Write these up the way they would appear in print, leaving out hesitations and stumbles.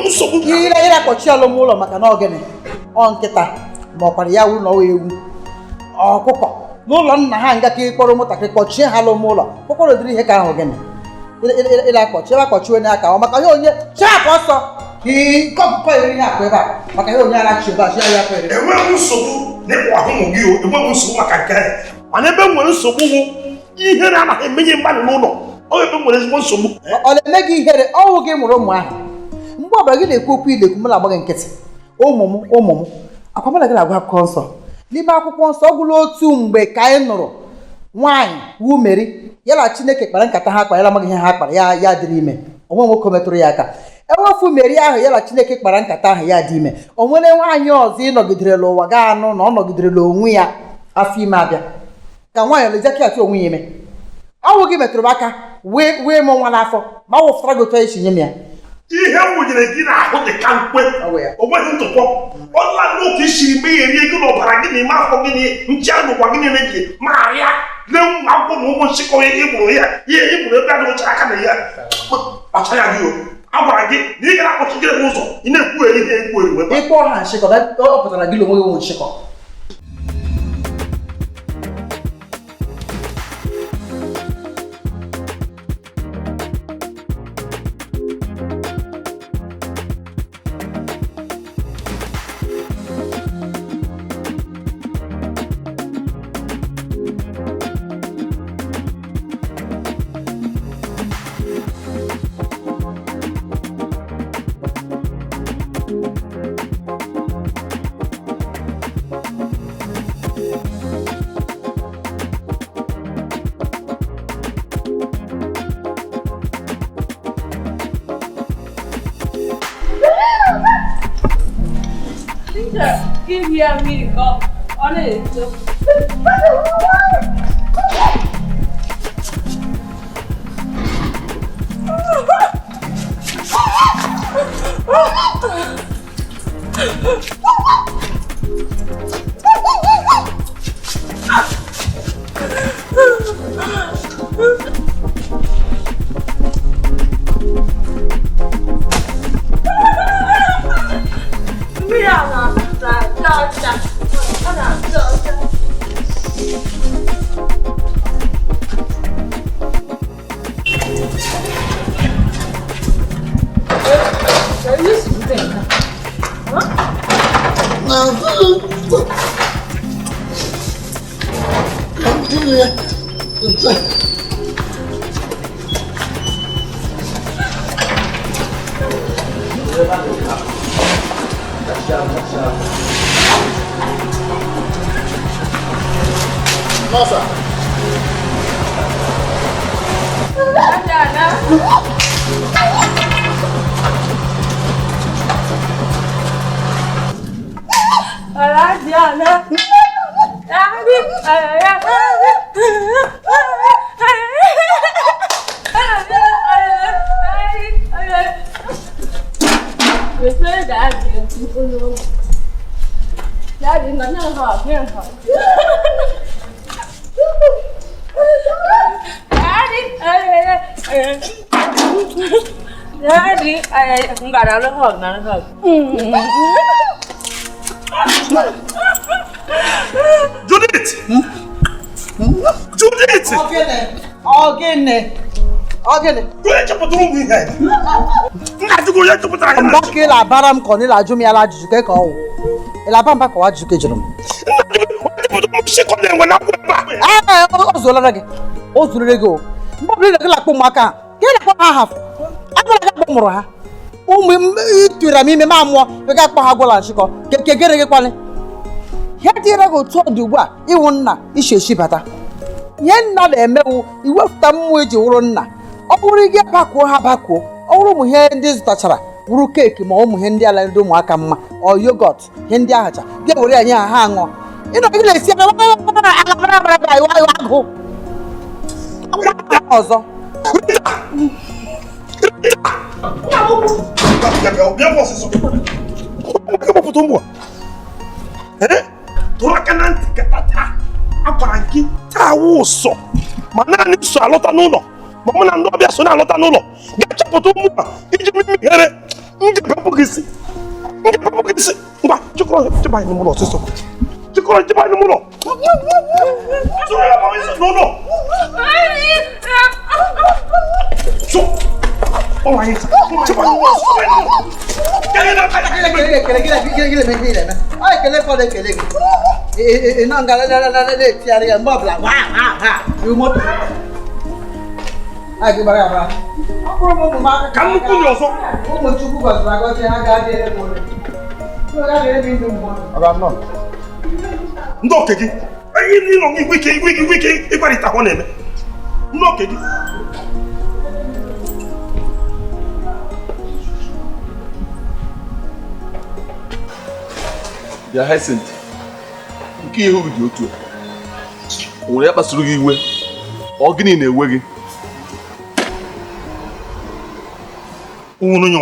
nsogbu. Ire akpọchi ọlụ ụlọ maka na ogene ọ nkịta ma ọkwara ya wuru na ọwa ewu ọkụkọ n'ụlọ nna ha nga ka ịkpọrọ ụmụntakịrị kpọchie ha alụm ụlọ kpọkọrọ ụdịrị ihe ka ahụ gịnị ire akpọchi onye aka ọ maka ihe onye chapụ ọsọ ka ọkụkọ iri ihe akwa ebe a maka ihe onye arachi ebe a chi ya kwere. Enweghị nsogbu n'ịkpọ ahụ ụmụ gị o, enweghị nsogbu maka nke ya. Mana ebe nwere nsogbu wụ ihe na-anaghị emenye mmadụ n'ụlọ, ọ ebe nwere ezigbo nsogbu. Ọ na-eme gị ihere ọnwụ gị mụrụ ụmụ ahụ mgbe ọbụla gị na-ekwu okwu ilekwu m na-agba gị nkịtị ụmụ m akwa mụ na gị na-agwa akwụkwọ nsọ n'ime akwụkwọ nsọ ọ gwụla otu mgbe ka anyị nụrụ nwaanyị wu Meri ya na Chineke kpara nkata ha kpara ya amaghị ihe ha kpara ya dịrị ime onwe nwoke metụrụ ya aka ewefu Meri ahụ ya na Chineke kpara nkata ahụ ya dị ime o nwere nwaanyị ọzọ ịnọgiderela ụwa ga anụ na ọ nọgiderela onwe ya afọ ime abịa ka nwaanyị leziakịatụ onwe ya ime ọnwụ gị metụrụ m aka wee mụ nwa n'afọ ma wụfụtara gị otu esi nye m ya ihe nwụnyere gị n'ahụ dị ka mkpe onweghị ntụpọ ọla n'otu isi ime ya erie gị n'ọbara gị n'ime afọ gị nche anụkwa gị niile gị ma arịa na akwụkwọ na ụmụ nchịkọ ya ịgbụrụ ya ihe ịgbụrụ ebe a dịụcha aka na ya kpacha ya gị o a gwara gị na ị gara akpọchigere m ụzọ ị na-ekwugheri ihe ekwugheri ịkpọ ha nshịkọ ọ pụtara gị na onwe gị nwe nshịkọ. Give me a minute, go on it. Nossa! Không cả nào nó hở nào nó hở. Judith! Judith! Ogene. Onye chọpụtara ụmụ ihe? Nna jụgo onye chọpụtara ya. Mba ka ịla abara m ka ọ na-ajụ m ya la ajụjụ ka ọ wụ. Ịla aba mba ka ọ ajụjụ ka jụrụ m. O zuolara gị. O zurere gị o. Mgbe ọbụla ị na-agala akpọ ụmụaka ha, ka ị na-akpọ ha ahafụ. Agwara gị akpọ mụrụ ha. Ụmụ itụra m ime ma mụọ ga akpọ ha gwala nshịkọ ke gere gị kwalị. Ihe dịrị gị otu ọ dị ugbu a ịwụ nna isi esi bata. Ihe nna na-emewu iwepụta mmụọ eji wụrụ nna. Ọ bụrụ gị bakwuo ha bakwuo ọ bụrụ ụmụ ihe ndị zụtachara wụrụ keeki ma ụmụ ihe ndị ala ndị ụmụaka mma ọ yogọt ihe ndị ahacha bịa were ya nye ha ha ṅụọ ịnọ gị na-esi ebe agụ ọzọ tụrụ aka na ntị kata akwara gị taa ụsọ ma naanị so alọta n'ụlọ ma mụ na ndị ọbịa so na-alọta n'ụlọ ga-achọpụta ụmụ a iji mimi here ndị gisi. Ndi papa gisi. Ngwa, chukoro cheba ni mulo siso. Chukoro cheba ni mulo. No no. So. Oh my God. Cheba ni mulo. Kele. Ay kele ko de kele. Na ngala la tiari ya mbabla. Ha. You mo. Ay gimara ba. Kamu kunyo so. Mo chuku ba ba ko ha ga de ko. Ko ga de bi ndu mo. Aba no. Ndo keki. Ayi ni no wiki ibari ta hone me. Ndo keki. Ya Hyacinth. Nke ihu dị otu. O nwere ya kpasuru gị iwe. Ọ gịnị na-ewe gị? Onye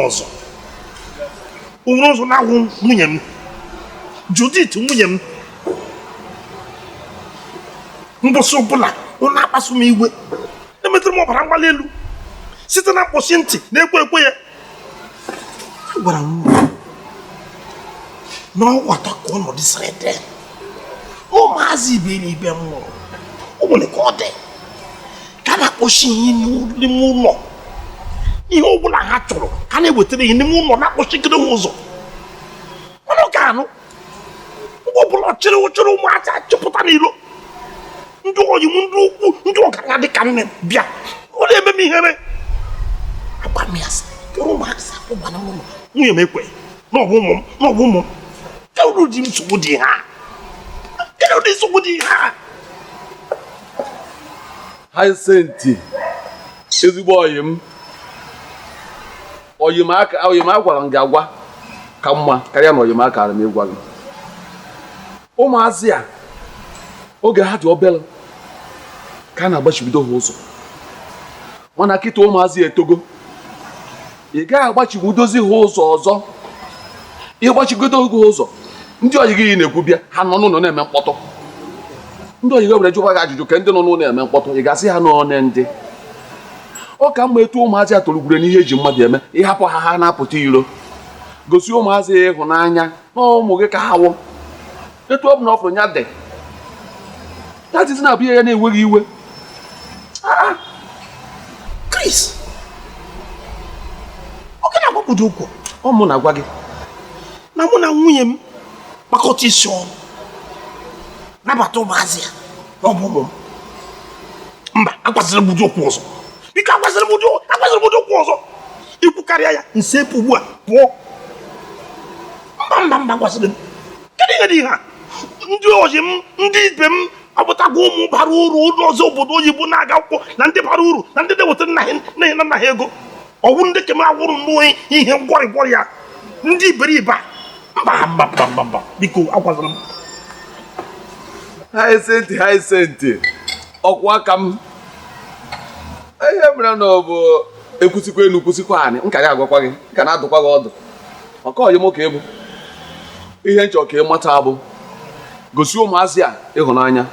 ọzọ na-awụ nwunye m. Judith nwunye m. Mbọsị ọbụla ọ na-akpasu m iwe. Emetụrụ m ọbara mgbali elu site na mkpọchi ntị na-ekwe ya. Gwara m n'ọwata ka ọnọdụ siri dị. Ụmụazị ibe n'ibe m mụrụ. O nwere ka ọ dị. Ka na-akpọchi ihe n'ime ụlọ. Ihe ọbụla ha chọrọ ka na-ewetara ihe n'ime ụlọ na-akpọchigide ha ụzọ. Mana ọ ga-anụ. Mgbe ọbụla chịrị ụmụazị achịpụta n'ilo. Ndị oyi m ndị ukwu ndị ọgaranya dị ka nne bịa. Ọ na-eme m ihere. Agba m ya sị. Kere ụmụazị akpụgbana m ụlọ. Nwunye m ekwe. N'ọbụ ụmụ m. Kedu ụdị nsogbu dị ha? Hyacinth. Ezigbo oyi m. Oyi m agwara m gị agwa ka mma karịa na oyi m akara m ịgwa gị. Ụmụazị a oge ha dị obere ka a na-agbachibido ha ụzọ. Mana kịta ụmụazị etogo. Ị gaghị agbachibidozi ha ụzọ ọzọ. Ịgbachigodo ha ụzọ. Ndị oyi gị na-ekwu bịa ha nọ n'ụlọ na-eme mkpọtụ. Ndị oyi gị were jụkwa gị ajụjụ ka ndị nọ n'ụlọ na-eme mkpọtụ. Ị ga-asị ha n'ọnụ ndị. Ọ ka mma etu ụmụazị a tolugwure n'ihe eji mmadụ eme ịhapụ ha na-apụta iro. Gosi ụmụazị ịhụnanya na ụmụ gị ka ha wụ. Etu ọ bụ na ọ fụrụ ya dị. Ya dịzi na-abụ ihe ya na-enweghị iwe. Chris, ọ gị na-agbapụdo okwu. Ọ mụ na-agwa gị na mụ na nwunye m kpakọta isi ọnụ nabata ụmụazị ya n'ọbụbụ m. Mba, akwasịrị m ụdị okwu ọzọ. Biko akwasịrị m ụdị okwu ọzọ. Ikwu karịa ya nsepụ ugbu a pụọ. Mba akwasịrị m. Kedu ihe dị ha? Ndị oyi m ndị ibe m abụtago ụmụ bara uru ụlọ ọzọ obodo oyibo na-aga akwụkwọ na ndị bara uru na ndị na-ewetara nna ha ego. Ọwụ ndị kem agwụrụ n'oyi ihe gwọrị ya. Ndị iberibe a. Mba. Biko akwasịrị m. Hyacinth. Ọkwa aka m. Ihe mere na ọ bụ ekwusikwa enu kwusikwa anị. Nka ga-agwakwa gị. Nka na-adụkwa gị ọdụ. Maka ọyị m ka ịbụ. Ihe nchọ ka ịmata bụ gosi ụmụazị a ịhụnanya.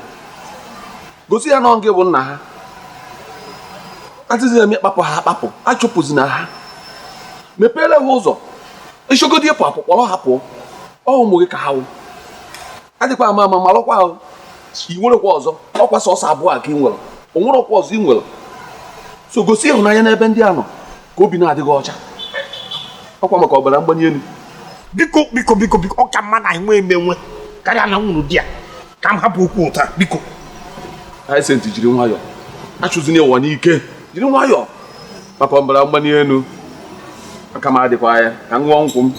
Gosi ya na gị bụ nna ha. Atịzi eme kpapụ ha akpapụ. Achụpụzi na ha. Mepeele ha ụzọ. Ishogodi ịpụ apụ kpọrọ ha pụọ. Ọ ụmụ gị ka ha wụ. Adịkwa ama malụkwa ahụ. I nwerekwa ọzọ. Ọkwa sọsọ abụọ a ka ị nwere. O nwerekwa ọzọ ị nwere. So gosi ịhụnanya n'ebe ndị a nọ ka obi na-adịghị ọcha. Ọkwa maka ọbara mgbali elu. Biko ọ ka mma na enwe emenwe karịa na nwụrụ di ya ka m hapụ okwu ụta biko. Hyacinth jiri nwayọọ. Achụzina ụwa n'ike. Jiri nwayọọ maka ọbara mgbali elu. Aka m adịkwa ya ka m ṅụọ nkwụ m.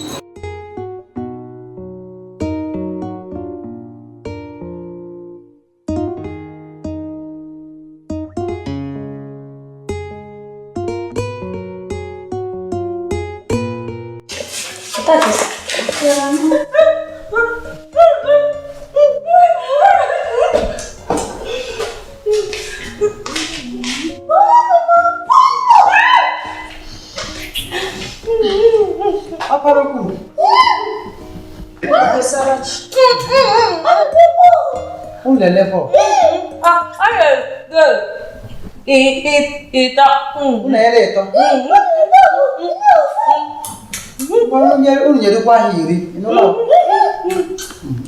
Onye rikwa ha iri.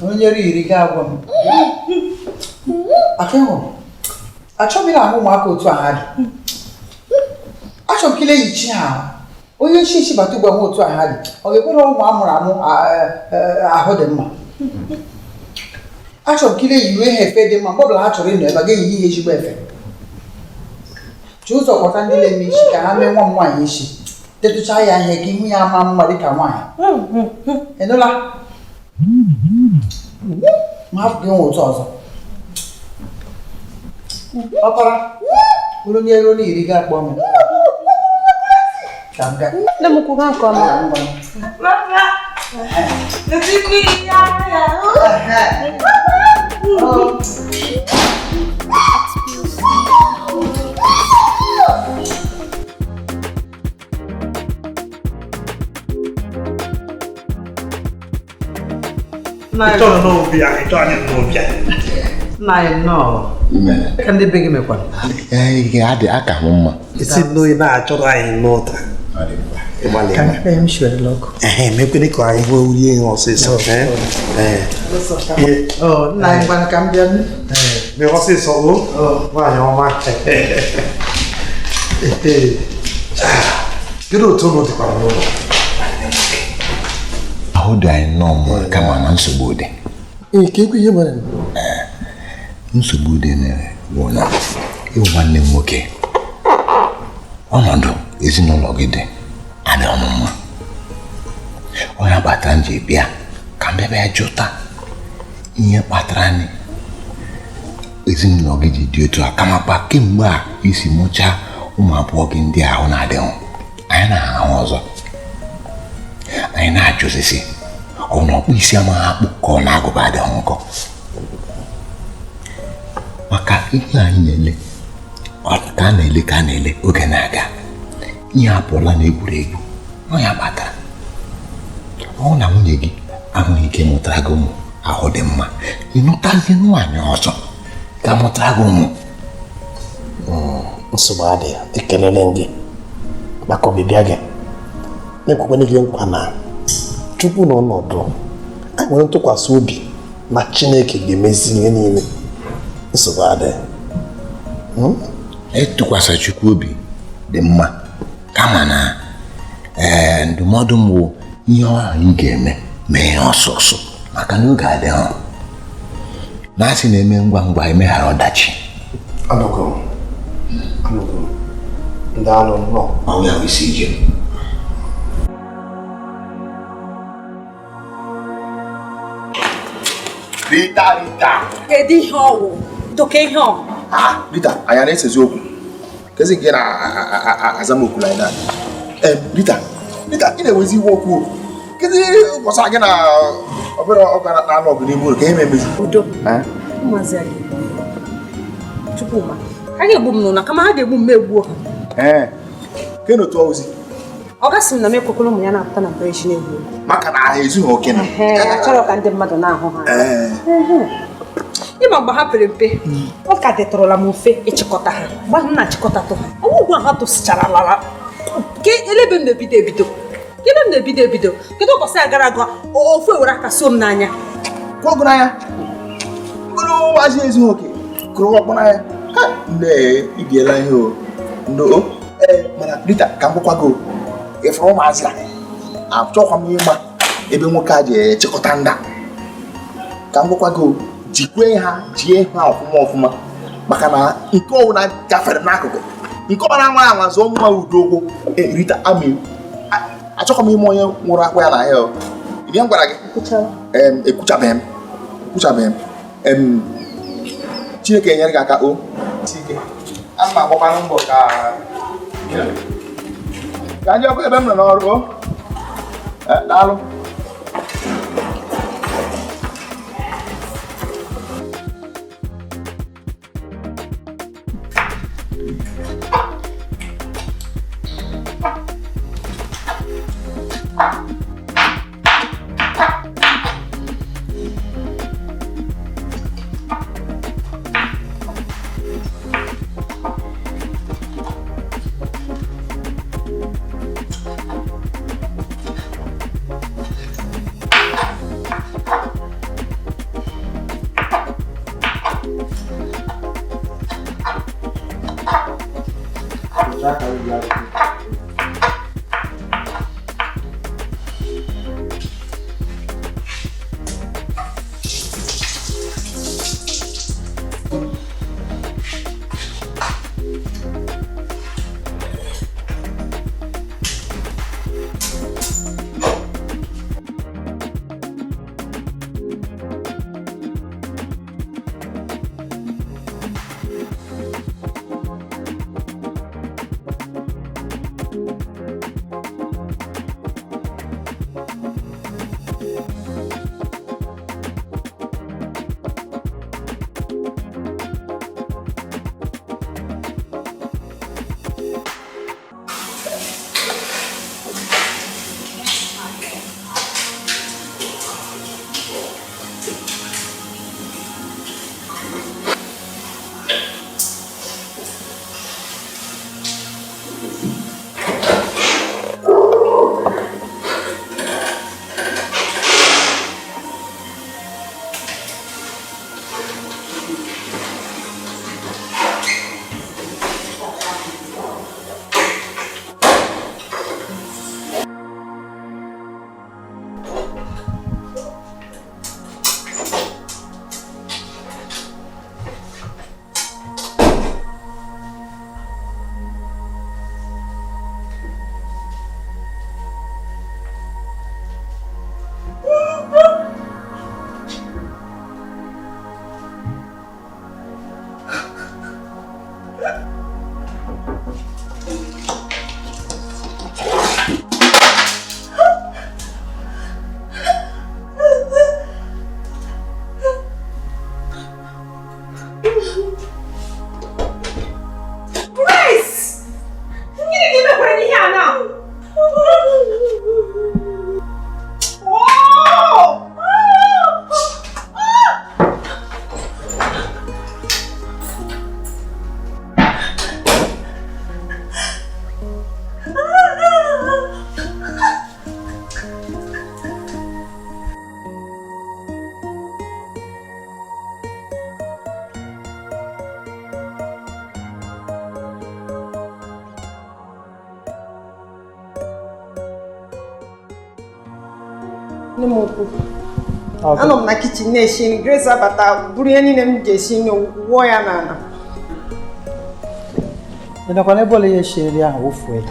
Onye iri ga-agwa m. Akịhụ, achọghị m ahụ ụmụaka otu aha dị. Achọrọ m kile yichi ha. Onye isi bata ugbo otu aha dị. Ọ ga-ekwere ụmụ amụrụ amụ ahụ dị mma. Achọrọ m kile yiwe ha efe dị mma mgbe ọbụla ha chọrọ ịnọ ebe a ga-eyi ihe ezigbo efe. Ji ụzọ kpọta ndị na-eme isi ka ha mee nwa m nwaanyị isi. Tetụcha ya ihe ka ihu ya ama mma dịka nwaanyị. Ịnụla? Ma hapụ gị nwe otu ọzọ. Ọkpara, bụrụ onye ero n'iri ga-akpọ m. Ka m gaa. Nne m kwuga nke ọma. Ito na n'obi ya, ito anyị n'obi ya. Ka ndị be gị mekwara. Adị aka hụ mma. Isi n'oyi na-achọrọ anyị n'ụta. Ka mpe m shiwere ọkụ. Mekwene ka anyị hụ rie ihe ọsịsọ. Nna anyị gbara ka m bịa. Mee ọsịsọ o? Nwaanyị ọma. Kedu otu ụlọ dịkwara n'ụlọ? Ahụ dị anyị nnọọ mma kama na nsogbu dị. Ka ekwe ihe mere? Nsogbu dị bụ na ịwụ nwanne m nwoke. Ọnọdụ ezinụlọ gị dị adị ọnụ mma. Onye kpatara m ji bịa ka m bịa jụta ihe kpatara anyị ezinụlọ gị ji dị otu a kamakpa kemgbe a isi mụchaa ụmụ abụọ gị ndị ahụ na-adịghị. Anyị na-ahụ ọzọ. Anyị na-ajụzisi ọ na ọkpụ isi amaghị akpụ ka ọ na-agụba adịghị nkọ. Maka ihe anyị na-ele ka a na-ele oge na-aga. Ihe apụọla n'egwuregwu ọ ya kpatara. Ọ na nwunye gị ahụghị ike mụtara gị ụmụ ahụ dị mma, ịnụtazi nwaanyị ọzọ ka mụtara gị ụmụ. Nsogbu adịghị, ekelele gị maka ọbịbịa gị. Na-ekwekwana gị nkwa na Chukwu n'ọnọdụ anyị nwere ntụkwasị obi na Chineke ga-emezi ihe niile. Nsogbu adịghị. Ịtụkwasị Chukwu obi dị mma kama na ndụmọdụ m bụ ihe ahụ anyị ga-eme mee ihe ọsọsọ maka na oge adịghị. Na-asị na-eme ngwa ngwa emeghara ọdachi. Anụgo ndị alụ nnọọ Ọ ya bụ isi ije. Rita. Kedu ihe ọwụ? Doke ihe ọwụ. Rita, anyị na-esezi okwu. Kezi nke na-aza m okwu like that. Rita, ị na-enwezi iwe okwu. Kezi gbasa gị na obere ọkara na-anọ ọgụ n'ime ụlọ ka ihe na-emezi. Udo. Ụmụazị anyị. Chukwuma. Ha ga-egbu m n'ụna kama ha ga-egbu m egbuo ha. Ke n'otu ozi. Ọ gasị m na m ekwekọrọ ụmụ ya na-apụta na mperechi na-egbu. Maka na ha ezughị oke na. Achọrọ ka ndị mmadụ na-ahụ ha. Ịma mgbe ha pere mpe, ọ ka dịtụrụla m mfe ịchịkọta ha. Mgbe ahụ m na-achịkọtatụ ha, ọgwụgwụ ha tụsịchara lala. Elebe m na-ebido ebido. Kedu ụbọchị a gara aga ofu ewere aka so m n'anya. Kwọgụ n'anya. Mkpụrụ ụmụazị ezughị oke. Kụrụ ọkpọ n'anya. Nne ibiela ihe o. Ndo. Mana Rita ka m gwakwa gị ịfụrụ ụmụazị a. Achọkwa m ịma ebe nwoke a ji echekọta nda. Ka m gwakwa gị jikwe ha jie ha ọfụma maka na nke ọwụna gafere n'akụkụ nke ọ na-anwa anwa zụọ nwa udo okwu. Rita amị achọkwa m ime onye nwụrụ akwa ya na ahịa. Ihe m gwara gị ekwuchabeghị m. Chineke enyere gị aka o. Ana m agbakwa mbọ ka ndị ọkụ ebe m nọ n'ọrụ o. Daalụ. nne m ukwu anọ m na kichin na-esi nri Grace abata buru ihe niile m ga-esi nri wụọ ya n'ala ịnọkwa n'ebe ole ya esi nri ahụ wụfuo ya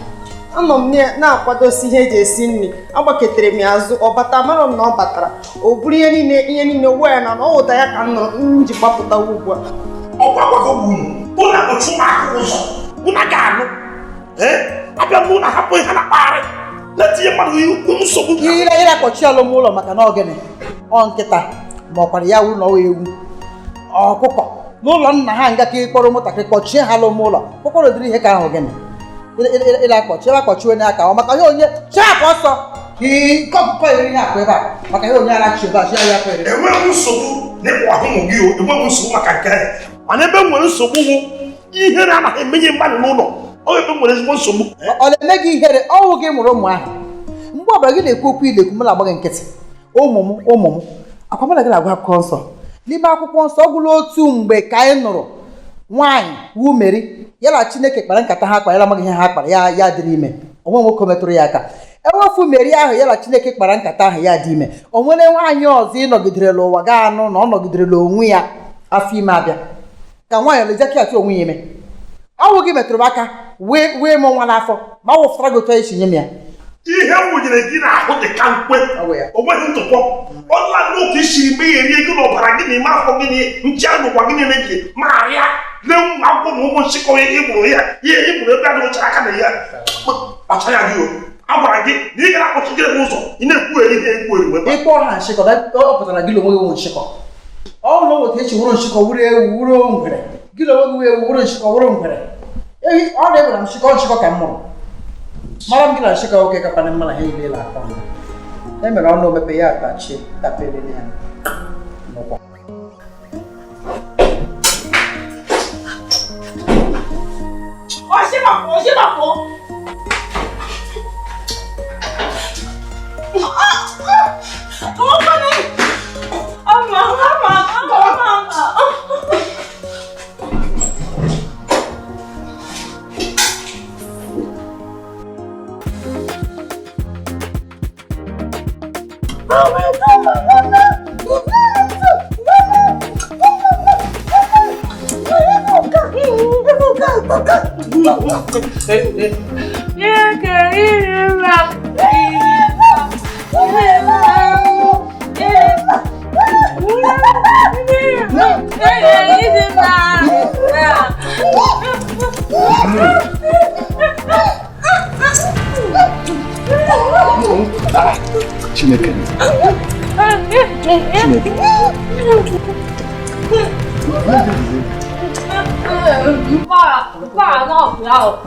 anọ m na-akwadosi ihe eji esi nri agbaketere m ya azụ ọ bata mara m na ọ batara o buru ihe niile wụọ ya n'ala ọ wụta ya ka m ji gbapụta ugbu a abịa mụ na hapụ ihe na kparị na-etinye mmadụ nsogbu ihe akpọchi alụm ụlọ maka na ogene ọ nkịta ma ọkwara ya wuru na ọwa ewu ọkụkọ n'ụlọ nna ha nga ka ịkpọrọ ụmụntakịrị kpọchie ha alụm ụlọ kpọkọrọ ụdịrị ihe ka ahụ gịnị akpọchi onye aka ọ maka ihe onye chapụ ọsọ ka ike ọkụkọ iri ihe akpa ebe a maka ihe onye ara chi ebe a chi ya akpa iri enweghị nsogbu n'ịkpọ ahụ ụmụ gị enweghị nsogbu maka nke ahụ mana ebe nwere nsogbu bụ ihere anaghị emenye mmadụ n'ụlọ ọ ebe nwere ezigbo nsogbu ọ na-eme gị ihere ọnwụ gị mụrụ ụmụ ahụ mgbe ọbụla gị na-ekwu okwu ilekwu m na-agba gị nkịtị ụmụ m akwa mụ na gị na-agụ akụkọ nsọ n'ime akwụkwọ nsọ ọ gwụla otu mgbe ka anyị nụrụ nwaanyị wu Meri ya na Chineke kpara nkata ha kpara ya amaghị ihe ha kpara ya dịrị ime onwe nwoke metụrụ ya aka ewefu Meri ahụ ya na Chineke kpara nkata ahụ ya dị ime o nwere nwaanyị ọzọ ịnọgiderela ụwa gaa anụ na ọ nọgiderela onwe ya afọ ime abịa ka nwaanyị lejaki atụ onwe ya ime ọnwụ gị metụrụ m aka wee mụ nwa n'afọ ma ọ wụfụtara gị otu anyị si nye m ya ihe nwụnyere gị n'ahụ dị ka mkpe onweghị ntụpọ ọla n'oke isi ime ya erie gị n'ọbara gị n'ime afọ gị nchi anụkwa gị niile gị ma arịa lee nwa akwụkwọ na ụmụ nchịkọ ịgbụrụ ya ihe ịgbụrụ ebe a dịchara aka na ya kpacha ya gị a gwara gị na ị gara akpọchigịrị m ụzọ ị na-ekwugheri ihe ekwugheri wee ịkpọ ha nshịkọ ọ pụtara gị onwe gị wụ nshịkọ ọ na otu echi wụrụ nshịkọ wụrụ ewu wụrụ ngwere gị onwe gị ewu wụrụ nshịkọ wụrụ ngwere ọ na-ewere m nshịkọ ka m mụrụ mara m gị na nshịkọ nwoke kapana mma na ha ile la akọ e mere ọnụ omepe ya atachi tapere ya n'ụkwụ Chineke.爸，那不要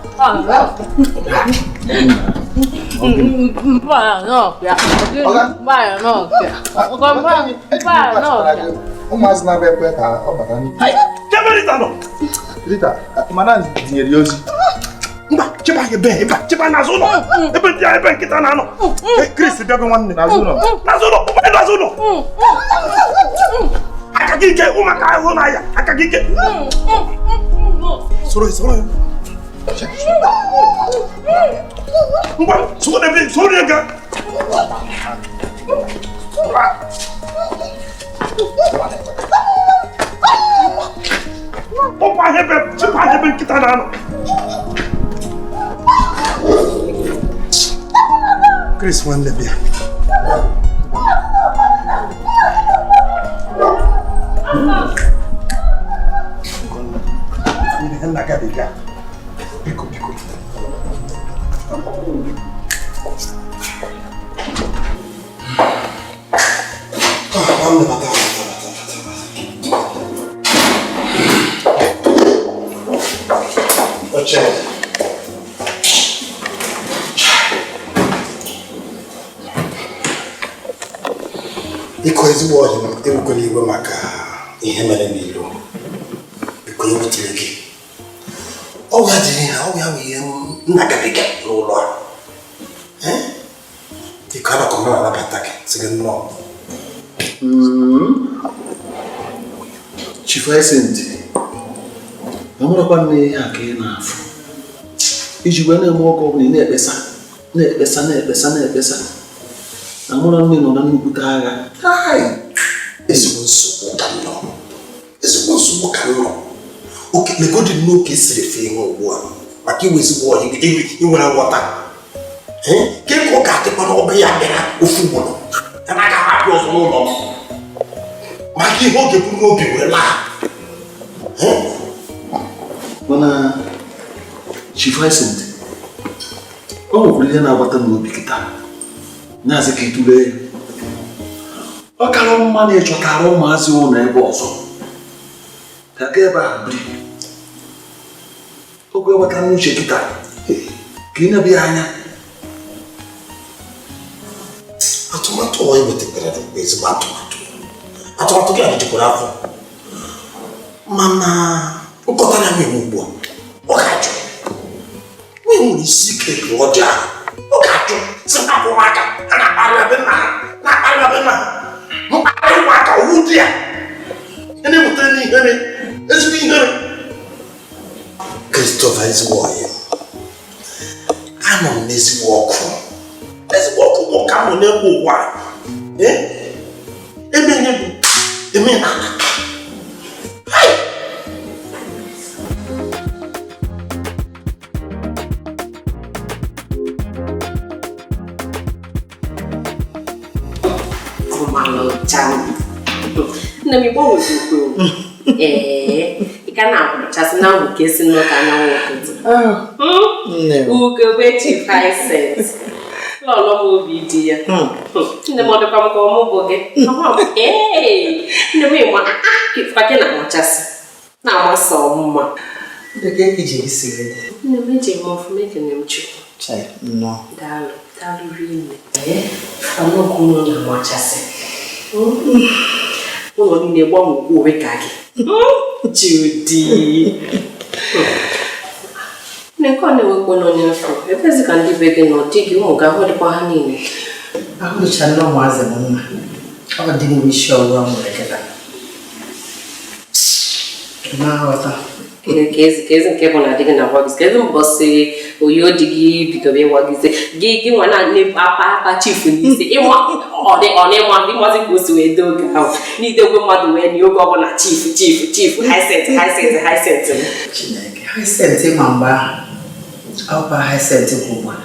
，ụmụazị na-abịa ekwe ka ọ bata Rita mana tinyere ya ozi mba cheba ebe cheba n'azụ ụlọ ebe ndị ebe nkịta na-anọ Chris bịago nwanne n'azụ ụlọ aka gị ike ụmụaka ahụ n'ahịa aka gị ike soro ya ngwa soro ya ga ọkwa ahịa ebe nkịta na-anọ Chris nwanne bịa ihe nna gị bịa biko Biko ezigbo ọdịna ewekwala iwe maka ihe mere n'ilo biko ewutere gị ọgwụ adịghị ha ọgwụ ya bụ ihe nnagabiga n'ụlọ a dịka a nakọ mara anabata gị si gị nnọọ Chief Isent amarakwa nne ihe a ka ị na-afụ iji wee na-eme ọkụ ọbụla ị na-ekpesa amụrụ nne nọ na nnukwute agha. Ezigbo nsogbu ka nọ. Oke legodi n'oke siri fe ihe ugbu a maka iwe ezigbo ọhịa inwere nghọta. Ke ka ọ ga-adịkwa n'ọba ya bịara ofu ugboro ya na aga abịa ọzọ n'ụlọ m maka ihe oge buru n'obi were laa. Mana Chief Vincent, ọ nwekwara ihe na-agbata n'obi kịta na-azị ka itule ya. Ọ kara mma na ịchọtara ụmụazị ụlọ ebe ọzọ ka ga ebe ahụ biri. Oge eweta n'uche kịta ka ị na-abịa anya. Atụmatụ ọ ewetakwara bụ ezigbo atụmatụ gị adịjikwara afọ mana nkọta na mmemme ugbu a ọ ga-ajụ nwee nwere isi ike ka ọ dị ahụ ọ ga-ajụ si na-akwụ aka a na-akparị abịa nna ha mkparị ụmụaka owu dị ya ihe na-ebutere n'ihere ezigbo ihere. Christopher ezigbo ọhịa anọ m n'ezigbo ọkụ bụ ka m nọ n'egwu ụwa ebe nye bụ eme na nne m igbo nwezikwu ị ka na-abụchasị na ahụ ka esi n'ụka anyanwụ ụtụtụ ugogbe Chief Vincent lọlọ m obi dị ya. Nne m ọ dịkwa m ka ọmụgwọ gị nne m ịgba kịtụkwa gị na-amachasị na-amasị ọmụma. Nne m eji m ọfụma ekene m Chukwu. Daalụ rinne ọmụgwọ ụlọ na-amachasị ụlọ niile gbanwekwa onwe ka gị Judy. Nke ọ na-ewekwa n'onye afọ ebezi ka ndị be gị nọ dị gị ụmụ ga-ahụ dịkwa ha niile. Ahụcha nne ụmụazị m mma ọ dị m isi ọwụwa nwere kịta na-aghọta kezi nke bụ na dị gị na-agwa gị kezi mbọsị oyi dị gị bidoro ịwagize gị nwa na-apa Chief n'isi ịnwa ọ na-ịnwa ịnwazi ka o si wee doo oge ahụ n'idekwe mmadụ wee nye oge ọbụla Chief Hyacinth Chineke Hyacinth ma mgbe ahụ ọkwa Hyacinth bụ ugbu a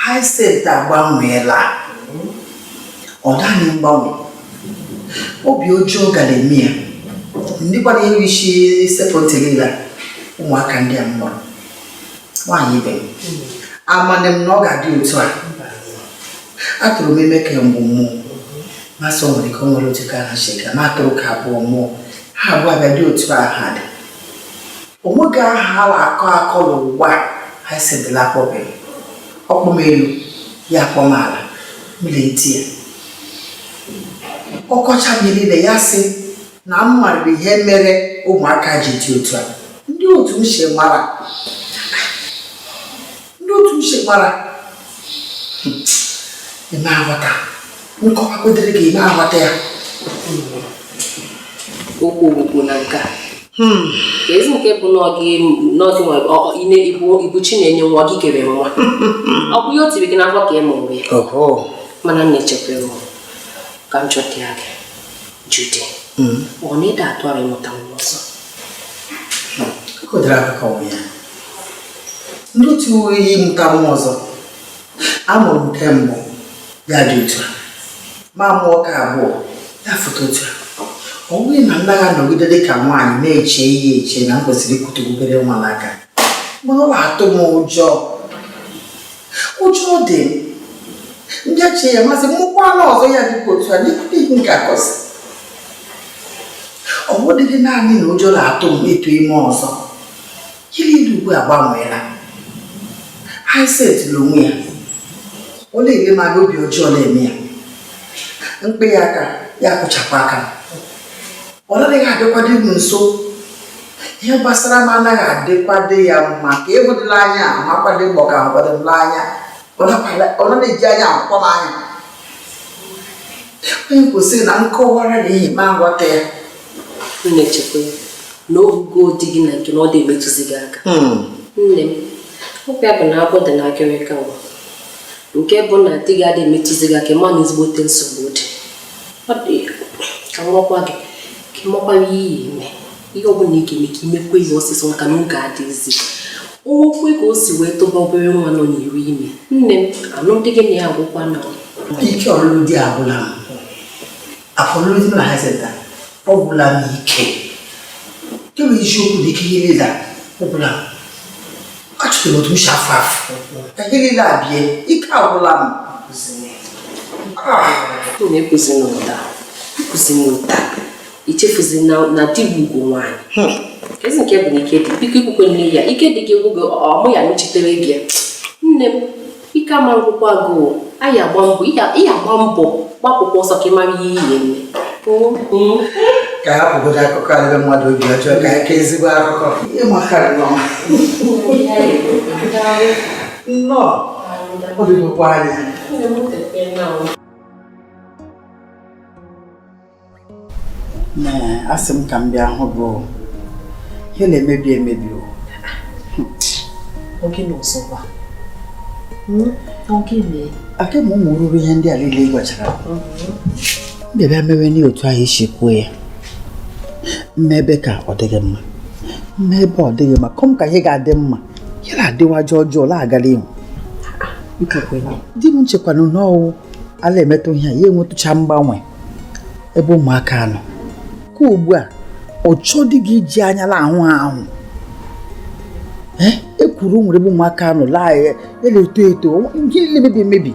Hyacinth agbanweela ọ daghị mgbanwe obi ọjọọ gara eme ya ndị kwara ihe isi sekọndịrị ụmụaka ndị a mụrụ nwaanyị ibe m amanị m na ọ ga-adị otu a atụrụ m ime ka mgbe mmụọ masị o nwere ka o nwere otu ka ha chega ma atụrụ ka abụọ mmụọ ha abụọ abịa dị otu a ha dị onweghị aha a na-akọ akọ n'ụwa ha sedịla akpọbeghị ọkpọ m elu ya akpọ m ala mmiri eti ya ọkọcha mmiri na ya sị na m mara ihe mere ụmụaka ji dị otu a ndị otu m si mara ime aghọta nkọwagodere gị ime aghọta ya okwu na nke a ka ezi nke bụ n'ọgị ibu chi na-enye nwa gị kere nwa ọ bụ ihe o tiri gị n'afọ ka ị mụrụ ya mana m na-echekwara m ka m chọta ya gị Judy ọ na-ede atụgharị mụta nwa ọzọ ndị otu ihe mụta nwa ọzọ amụrụ m nke mbụ ya dị otu a ma mụọ ka abụọ ya foto otu a ọ bụghị na nna ya nọgide dị ka nwaanyị na-eche ihe eche na m kwesịrị ikwute obere nwa n'aka mana ọ na-atụ m ụjọ dị ndị eche ya masị mụkwa na ọzọ ya dịka otu a n'ihu nke akọsị ọ bụdịghị naanị na ụjọ na-atụ m eto ime ọzọ ihe niile ugbu a gbanweela Hyacinth onwe ya ọ na-ele m anya obi ọjọọ na-eme ya mkpe ya aka ya kụchapụ aka ọ naghị adịkwado m nso ihe gbasara m anaghị adịkwado ya mma ka ịhụdịla anya amakwado mgbọ ka nkwadịla anya ọ naghị eji anya akwụkwọ m anya onye kwụsịrị na nkọwara na ihe ma nghọta ya na-echekwa n'ogo dị gị na nke na ọ dị emetụzi gị aka nne m ọbịa bụ na abụ dị na akịrịka ụwa nke bụ na di gị adịghị emetụzi gị aka ma na ezigbote nsogbu dị. Ọ dị ka nwakwa gị ka ịmakwa ihe ime ihe ọbụla ị ga-eme ka imekwa ihe ọsịsọ maka na oge adịghịzi. Onwekwe ka o si wee tụba obere nwa nọ n'iru ime. Nne m alụmdi gị na ya agwụkwa na ike ọlụlụ di agwụla m. Afọlụlụ di m na ha senta ọ gwụla m ike. Kemgbe isiokwu dị ike ihe niile ọ gwụla m. Achọrọ otu m si afọ afọ. Ka ihe niile abịa ike agwụla m. na-ekwuzi n'ụda ichefuzi na di bụ ugwu nwaanyị. Kezi nke bụ na ike dị biko ikwukwe nne ya ike dị gị egwugo ọmụ ya mechitere gị. Nne m ike ama ngwụkwa gị anyị agba mbọ ihe agba mbọ gbapụkwa ọsọ ka ị mara ihe ihe eme. Ka ya pụgodo akụkọ adịbe mmadụ obi ọjọọ ka ya ka ezigbo akụkọ ịmakarị n'ọma nnọọ ọ dịgokwa anya. Asị m ka m bịa hụ bụ ihe na-emebi emebi oge n'ọzọkwa aka ma ụmụ ruru ihe ndị a niile ị gwachara bịabịa mewe n'ihi otu ahụ isi kwuo ya mmebe ka ọ dịghị mma mmebe ọ dịghị mma kọm ka ihe ga-adị mma ya na-adịwaja ọjọọ la-agara ihu di m nchekwana n'ọwụ ala emetụ ihe ya enwetụcha mgbanwe ebe ụmụaka nọ ka ugbu a ọchọ dị gị iji anya ahụ ahụ ekwuru nwere ebe ụmụaka nọ laa ya na-eto eto nke niile mebi emebi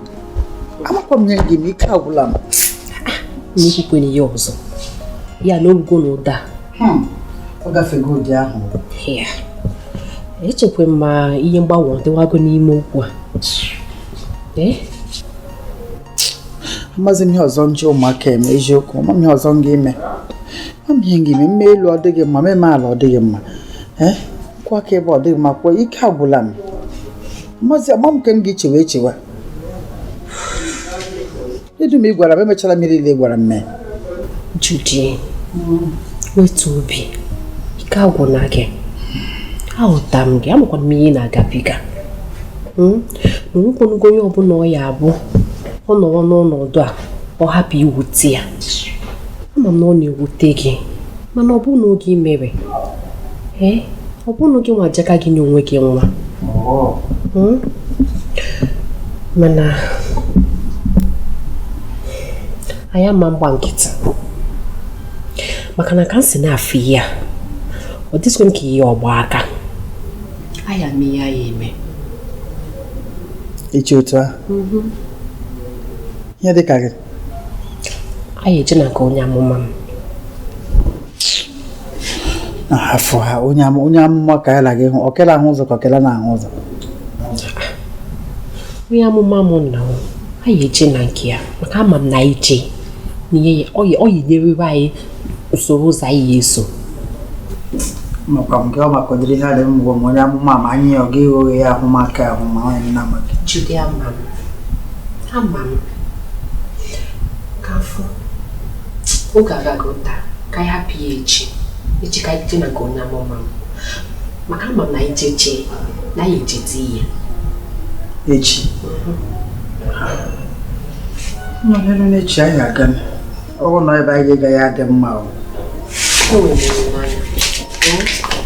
amakwa m nye gị m ike agwụla m n'ikwukwe n'ihe ọzọ ya na ogugo na ụda ọ gafego ụdị ahụ echekwa ma ihe mgbanwe dịwago n'ime okwu a amazi m ihe ọzọ nje ụmụaka eme eziokwu ọma m ihe ọzọ m ga-eme ihe ga-eme mme elu ọ dịghị mma meme ala ọ dịghị mma kwa aka ebe ọ dịghị mma kwuo ike agwụla m mazi ama m nke m ga-echewa echewa edu m ị gwara m emechara mmiri ile gwara m mee Judy wetu obi ike agwụla gị aghọta m gị amakwana m ihe na-agabiga na nwekwanugo onye ọbụla ọ ya abụ ọ nọrọ n'ọnọdụ a ọ hapụ iwute ya ama m na ọ na-ewute gị mana ọ bụ n'oge ị mere ọ bụ n'oge nwa jaka gị n'onwe gị nwa mana anyị ama mgba nkịtị maka na ka m si na-afụ ihe a ọ dịzikwa m ka ihe ọgba aka anyị ama ihe anyị eme echi otu a ihe dị ka gị anyị eje na nke onye amụma m afọ ha onye amụma ka ya na gị hụ okele ahụ ụzọ ka okele na-ahụ ụzọ onye amụma m na anyị eje na nke ya maka ama m na ije n'ihe ọ yi nyerere anyị usoro ụzọ anyị eso makwa nke ọ makodiri ihe adị mbụ ma onye amụma ma anyị ọ gaghị oghe ya ahụmaka ahụ ma onye nna maka Judy ama m ka afọ oge agago taa ka anyị hapụ ya echi ka anyị jee na nke onye amụma m maka ama m na anyị jeje na anyị ejete ihe echi mmụnere n'echi anyị aga ọgwụ nọ ebe anyị ga ya adị mma o nwere n'anya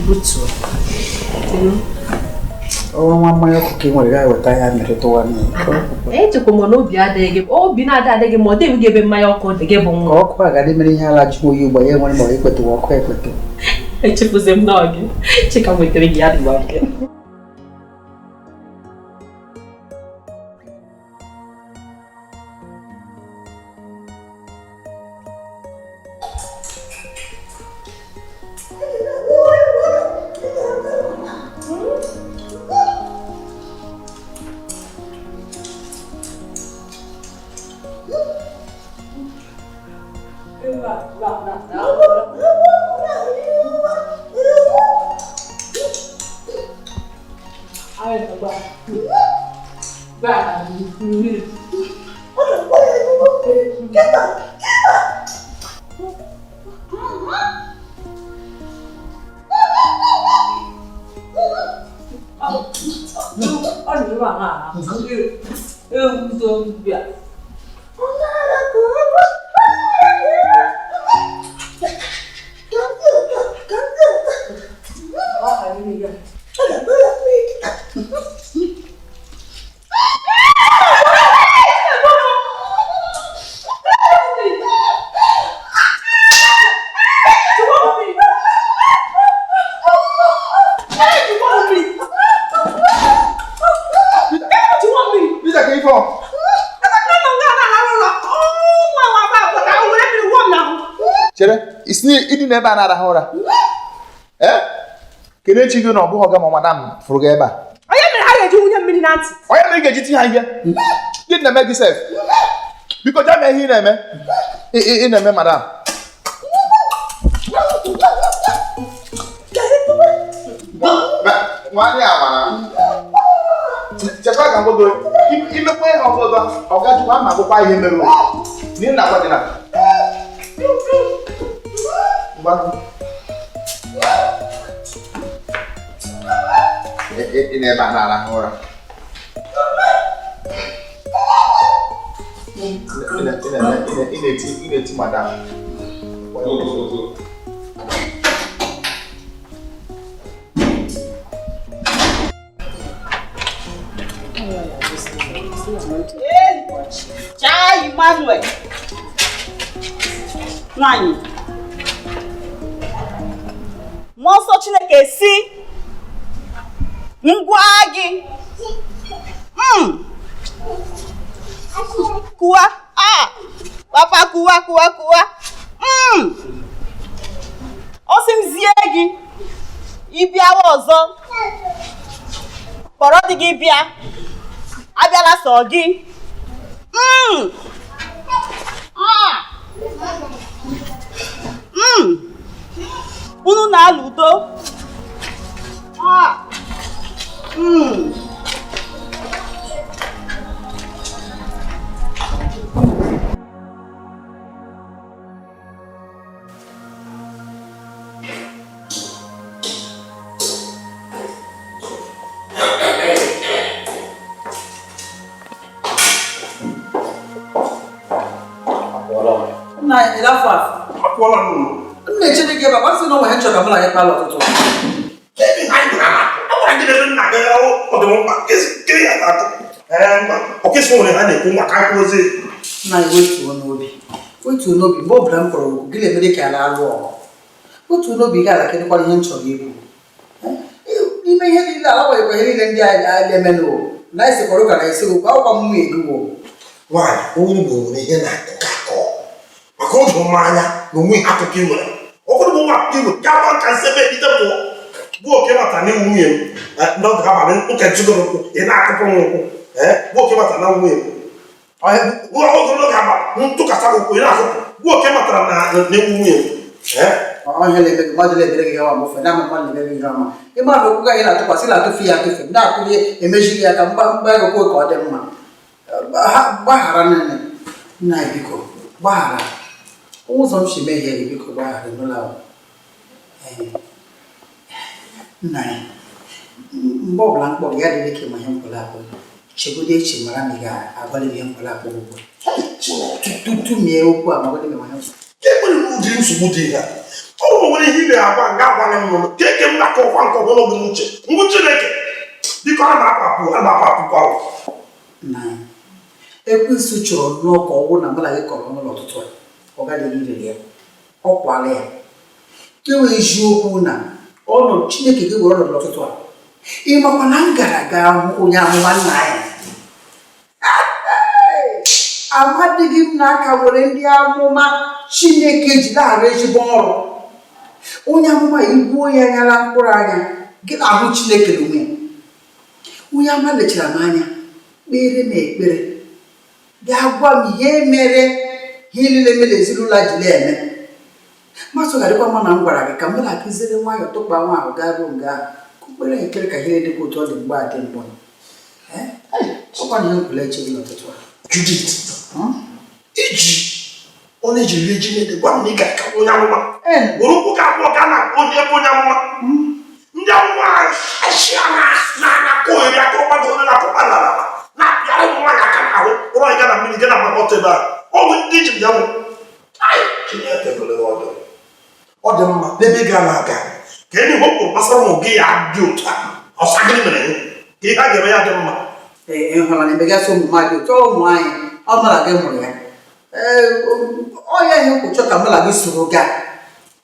butuo ọnwa nwa mmanya ọkụ ka ị nwere ga weta ya mere tụwa echekwa m na obi adịghị gị obi na-adịghị ma ọ dịghị gị ebe mmanya ọkụ dị gị bụ nwa ka ọkụ a ga-adị mere ihe ala jụ oyi ugbo ya nwere ma ọ ekwetewa ọkụ ekwete echefuzi m na gị chika nwetara gị ya dịwa gị ụzọ bịa. Chere, isi ịdị n'ebe a na-arahụ ụra. Kedu echi gị na ọ bụghị ọga ma madam fụrụ gị ebe a? Onye mere ha ga-eji nwunye mmiri na ntị? Onye mere ị ga-eji tinye ha ihe? Gị na-eme gị sef. Biko jee mee ihe ị na-eme. Ị na-eme madam. Nwanne ya mara. Chekwa ka mgbogo imekwa ihe ọzọ ọ gajikwa ma akwụkwọ ihe mere n'ihi na agwa dị na ị na-ebe a na-arahụ ụra. Ị na-eti madam. Chaa Emmanuel. Nwanyị. Mmụọ nsọ Chineke si ngwa gị. Kuwa. Papa kuwa. Ọ sị m zie gị. Ịbịawa ọzọ. Kpọrọ dị gị bịa. Abịala sọ gị. Unu na-alụdo. Nna ila fa. Akwala n'ụlọ. Nne chere gị ebe a sị na ọ nwere nchọga mụla ya palọ ọtụtụ. Kedu anyị na agwara gị na nna gị ọdịmkpa kiri ya atụ. Ọkịsị nwere ha na-ekwu maka akwa ozi. Nna ya wetuo n'obi. Wetuo n'obi mgbe ọbụla m kpọrọ gị na-emere ka ala alụ ọgụ. Wetuo n'obi gị ala kedụkwara ihe m chọrọ ikwu. N'ime ihe niile ala nwere ihe niile ndị a na-eme n'ụwa. Na esekọrọ ka na esekọrọ akwụkwọ m nwunye gị wụ. Nwaanyị onye Igbo nwere ihe na-akọ maka ụjọ mmanya na onwe akụkọ nwere ọkụrụ bụ nwa akụkọ igwe gaba ka nsebe ide pụọ bụ oke mata na nwunye m n'oge abalị ụka jigoro ụkwụ ị na-akụpụ m ụkwụ bụ oke mata na nwunye m oge n'oge abalị ntụkasa ụkwụ ị na-akụpụ bụ oke matara na nwunye m ọhịa na-eme gị mmadụ na-ebere gị ọma mfe na mmadụ na-eme gị ọma ịma na okwu anyị na-atụkwasị na-atụfu ya atụfe m na-akụghị emejighị ya ka mgbagokwe ka ọ dị mma gbaghara nne nna ya biko gbaghara ụzọ m si mehie gị biko gbaghara n'ụlọ nna ya mgbe ọbụla mkpọrọ ya dịrị ka ma ihe mkpọrọ akpụ chegodo eche mara na ị ga-agbalị ihe mkpọrọ akpụ ugbu tutu mie okwu a magodi ma ihe kemgbe ụdịrị nsogbu dị ha ọ bụ nwere ihe ị na-agwa nga agwala m n'ụlọ ka eke m na-akọ ọkwa nke ọbụla oge n'uche ngwụ Chineke biko a na-apapụ ahụ nna ya Ekwensu chọrọ nnọọ ka ọgwụ na mala gị kọrọ n'ụlọ ọtụtụ ọ gaghị irere ya ọ kwala ya enwe eziokwu na ọnọdụ Chineke gị were ọnọdụ ọtụtụ a ịmakwa na m gara ga hụ onye amụma nna ya amadịghị m n'aka were ndị amụma Chineke ji na-arụ ezigbo ọrụ onye amụma igbuo ya anya na mkpụrụ anya gị na-ahụ Chineke n'onwe ya onye ama lechara m anya kpere m ekpere bịa gwa m ihe mere ihe niile mere ezinụlọ ji na-eme masụ ga-adịkwa mma na m gwara gị ka m na-akụziri nwayọọ tụkpa nwa ahụ gaa ruo nga kpere ekpere ka ihe dịkwa otu ọ dị mgbe adị mbọ ọkwa na ihe nkwụla eche gị n'ụtụtụ a Judith iji onye jiri eji na-ede gwa m na ị ga-aka onye amụma bụrụ ụkwụ ka abụọ ka a na-akpọ onye ebe onye amụma ndị amụma ashịa na-akụ eri akụrụkwa gị onye na-akụkpa n'ala na-apịara ụmụ nwaanyị aka n'ahụ ahụ ụlọ ịga na mmiri ga na agbakọta ebe a ọ bụ ndị iji ya nwụ Chineke bụrụ ọdụ ọ dị mma n'ebe ị ga na-aga ka enyi ho kwuru gbasara ụmụ gị ya dị otu a ọsa gịnị mere ka ihe a ga-eme ya dị mma ịhụla na emegasị ụmụ mmadụ ụtọ ụmụ anyị ọ mara gị mụrụ ya ọya ihe nkwụchọ ka mụ na gị soro gaa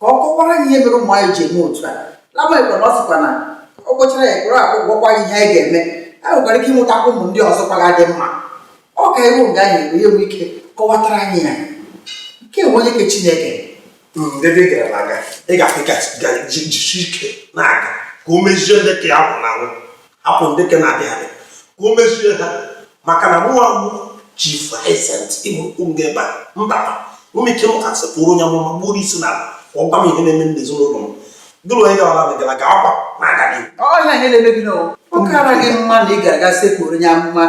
ka ọ kọkwara anyị ihe mere ụmụ anyị ji eme otu a lamakwa na ọ sịkwa na ọ kpọchara ya ekpere akụ gwakwa anyị ihe anyị ga-eme anyị nwekwara ike ịmụtakwa ụmụ ndị ọzọ kwaga dị mma ọ ka iwu nga anyị enwe enwe ike kọwatara anyị ya nke enwe onye ke Chineke ebe ị gara aga ị ga-jisi ike na-aga ka o mezie ndị ka ya bụ na nwụ hapụ ndị ka na-adịghị adị ka o mezie ha maka na mụnwa bụ Chief Vincent ịbụ nga ebe a mba ụmụ ike m kasị pụrụ onye amụma gburu isi na ọgba m ihe na-eme ndị ezinụlọ m gịnị onye gara na gara ga akwa na-aga gị ọhịa ihe na-eme gị n'ụwa ọ kara gị mma na ị ga-aga sekpuru onye amụma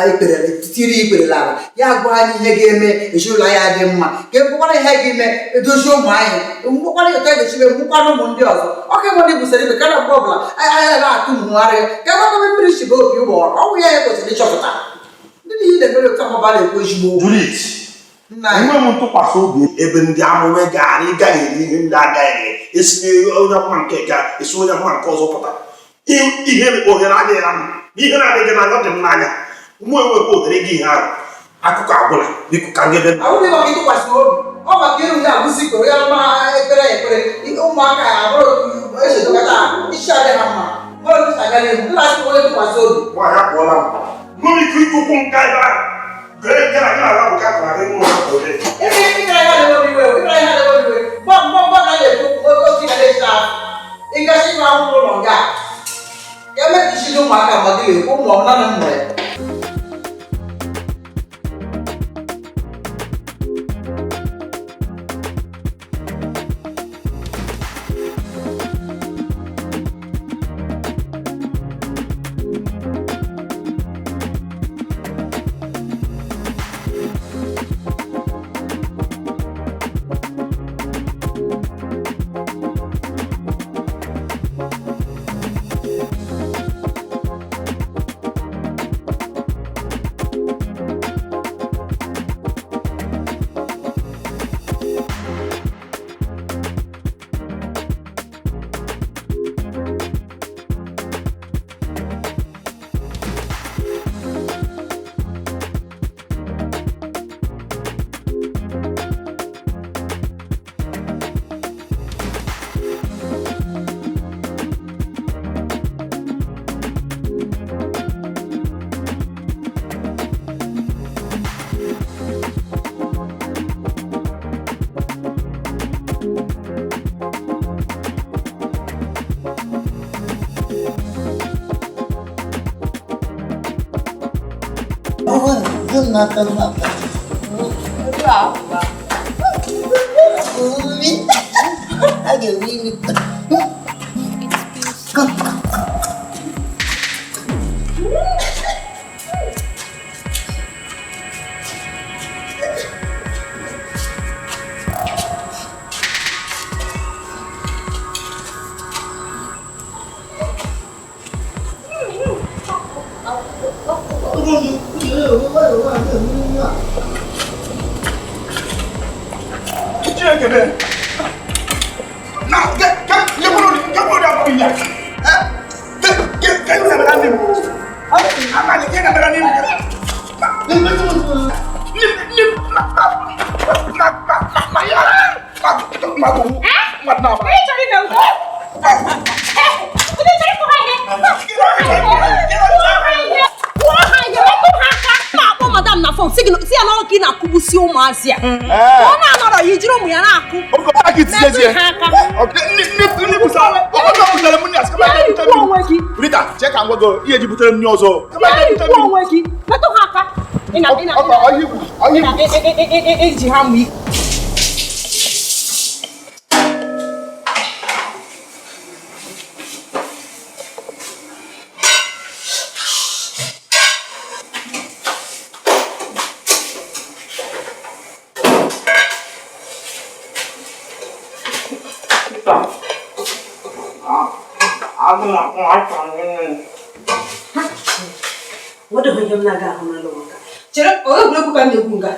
ekperele tiri ikperele ala ya gwa anyị ihe ga-eme ezinụlọ ya dị mma ka ekwukwara ihe ga-eme edozi ụmụ anyị mgbekwara ụta ga-echibe mgbụkwara ụmụ ndị ọzọ ọka enwe ndị busara ibe karịa mgbe ọbụla anya na-atụ mmụgharị ka egbakọbe mmiri chibe obi ụgbọ ọnwụ ya kwesịrị ịchọpụta ndị niile na-emere ụta mọba na-ekwu ezigbo okwu enwe m ntụkwasị obi ebe ndị amụma gara ịgaghị eri ihe ndị agaghị esi onye mma nke ga esi onye mma nke ọzọ pụta ihe ohere adịghị na m ihe na-adịghị n'anya ọ dị m n'anya mụ enwekwa ohere gị ihe ahụ akụkọ agwụla biko ka ngebe ọ maka ịrụ ya agụzi koro ya ma ekpere ya ekpere ụmụaka ya abụrụ echedokọta isi adịghị ha mma mmadụ aga n'ihu ndị na-asị onye tụkwasị obi nwaanyị apụọla m nwere ike ikwu ụkwụ nka ebe ahụ ụmụaka ma gị ekwu ụmụ ọmụna na mmụrụ ya Asia. Ona anọrọ yi jiri ụmụ ya na-akụ. Rita, check and go. Ihe ji butere m ọzọ. Onwe gị. Metụ ha aka. Eji ha mụ ike. What do you naga honalo? Chere, egwuregwu ka na-egwu nga.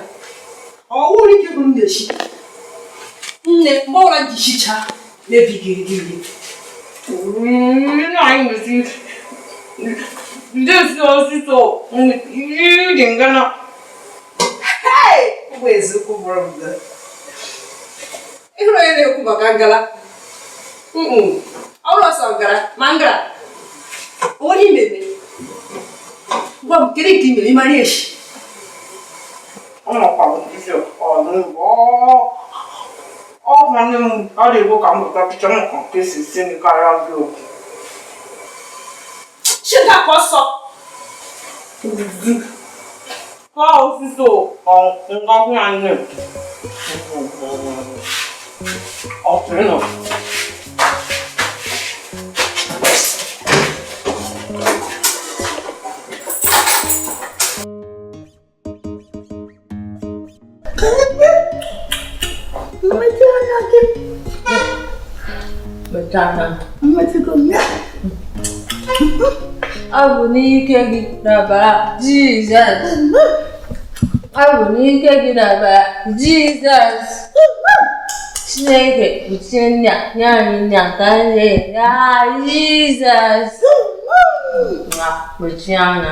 Ọwụrụ ike bụ m na-eshi. Nne, mgbawara ji shicha mebigiri gị. Anyị nwezi ndị osito dị ngana. Hei! Ụgbọ eziokwu bụrụ m ga. Ịhụrụ onye na-ekwu maka ngala? Ọ bụrụ ọsọ ngara, ma ngara. Onye imeme. Gwa m, kedu nke imeme ịmara eshi? Ọ nọkwa m isi ọ nwanne m ọ dị ka m pụta picha m ka nke si si m karịa gị okwu. Chiga ka ọsọ. Ka osisi ngọgwụ ya nne. Ọpịnọ. Ọ bụ n'ike gị n'ọbara Jizọs. Ọ bụ n'ike gị n'ọbara Jizọs. Chineke kpuchie nna nye anyị nna ka anyị ya Jizọs. Nwa kpuchie anya.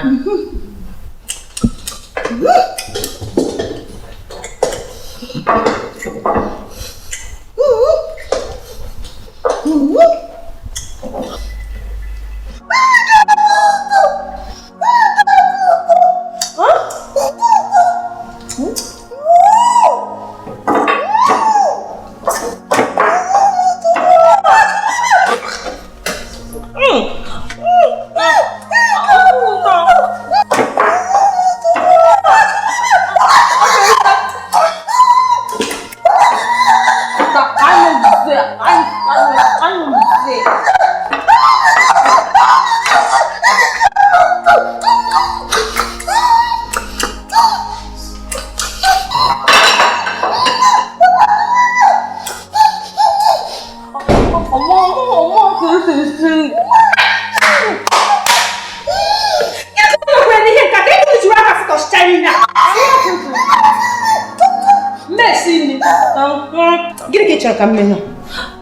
Ka mmenya.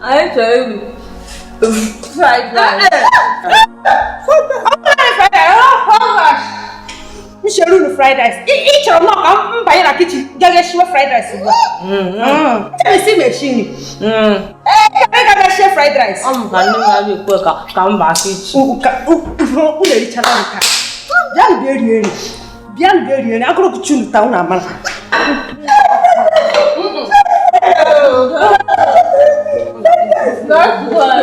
Anyị chọrọ iri fried rice. M chere unu fried rice. Ị chọrọ nnọọ ka m banye na kichin gaga shiwe fried rice ugbu a. Esi mechini. Ị gaga shie fried rice. Ọ m ka nne m ga-abịa ekwe ka m baa kichin. Unu erichara nka. Bịanụ bịa rie nri. Bịanụ bịa rie nri. Agụrụ kuchi unu taa unu amara. That's why.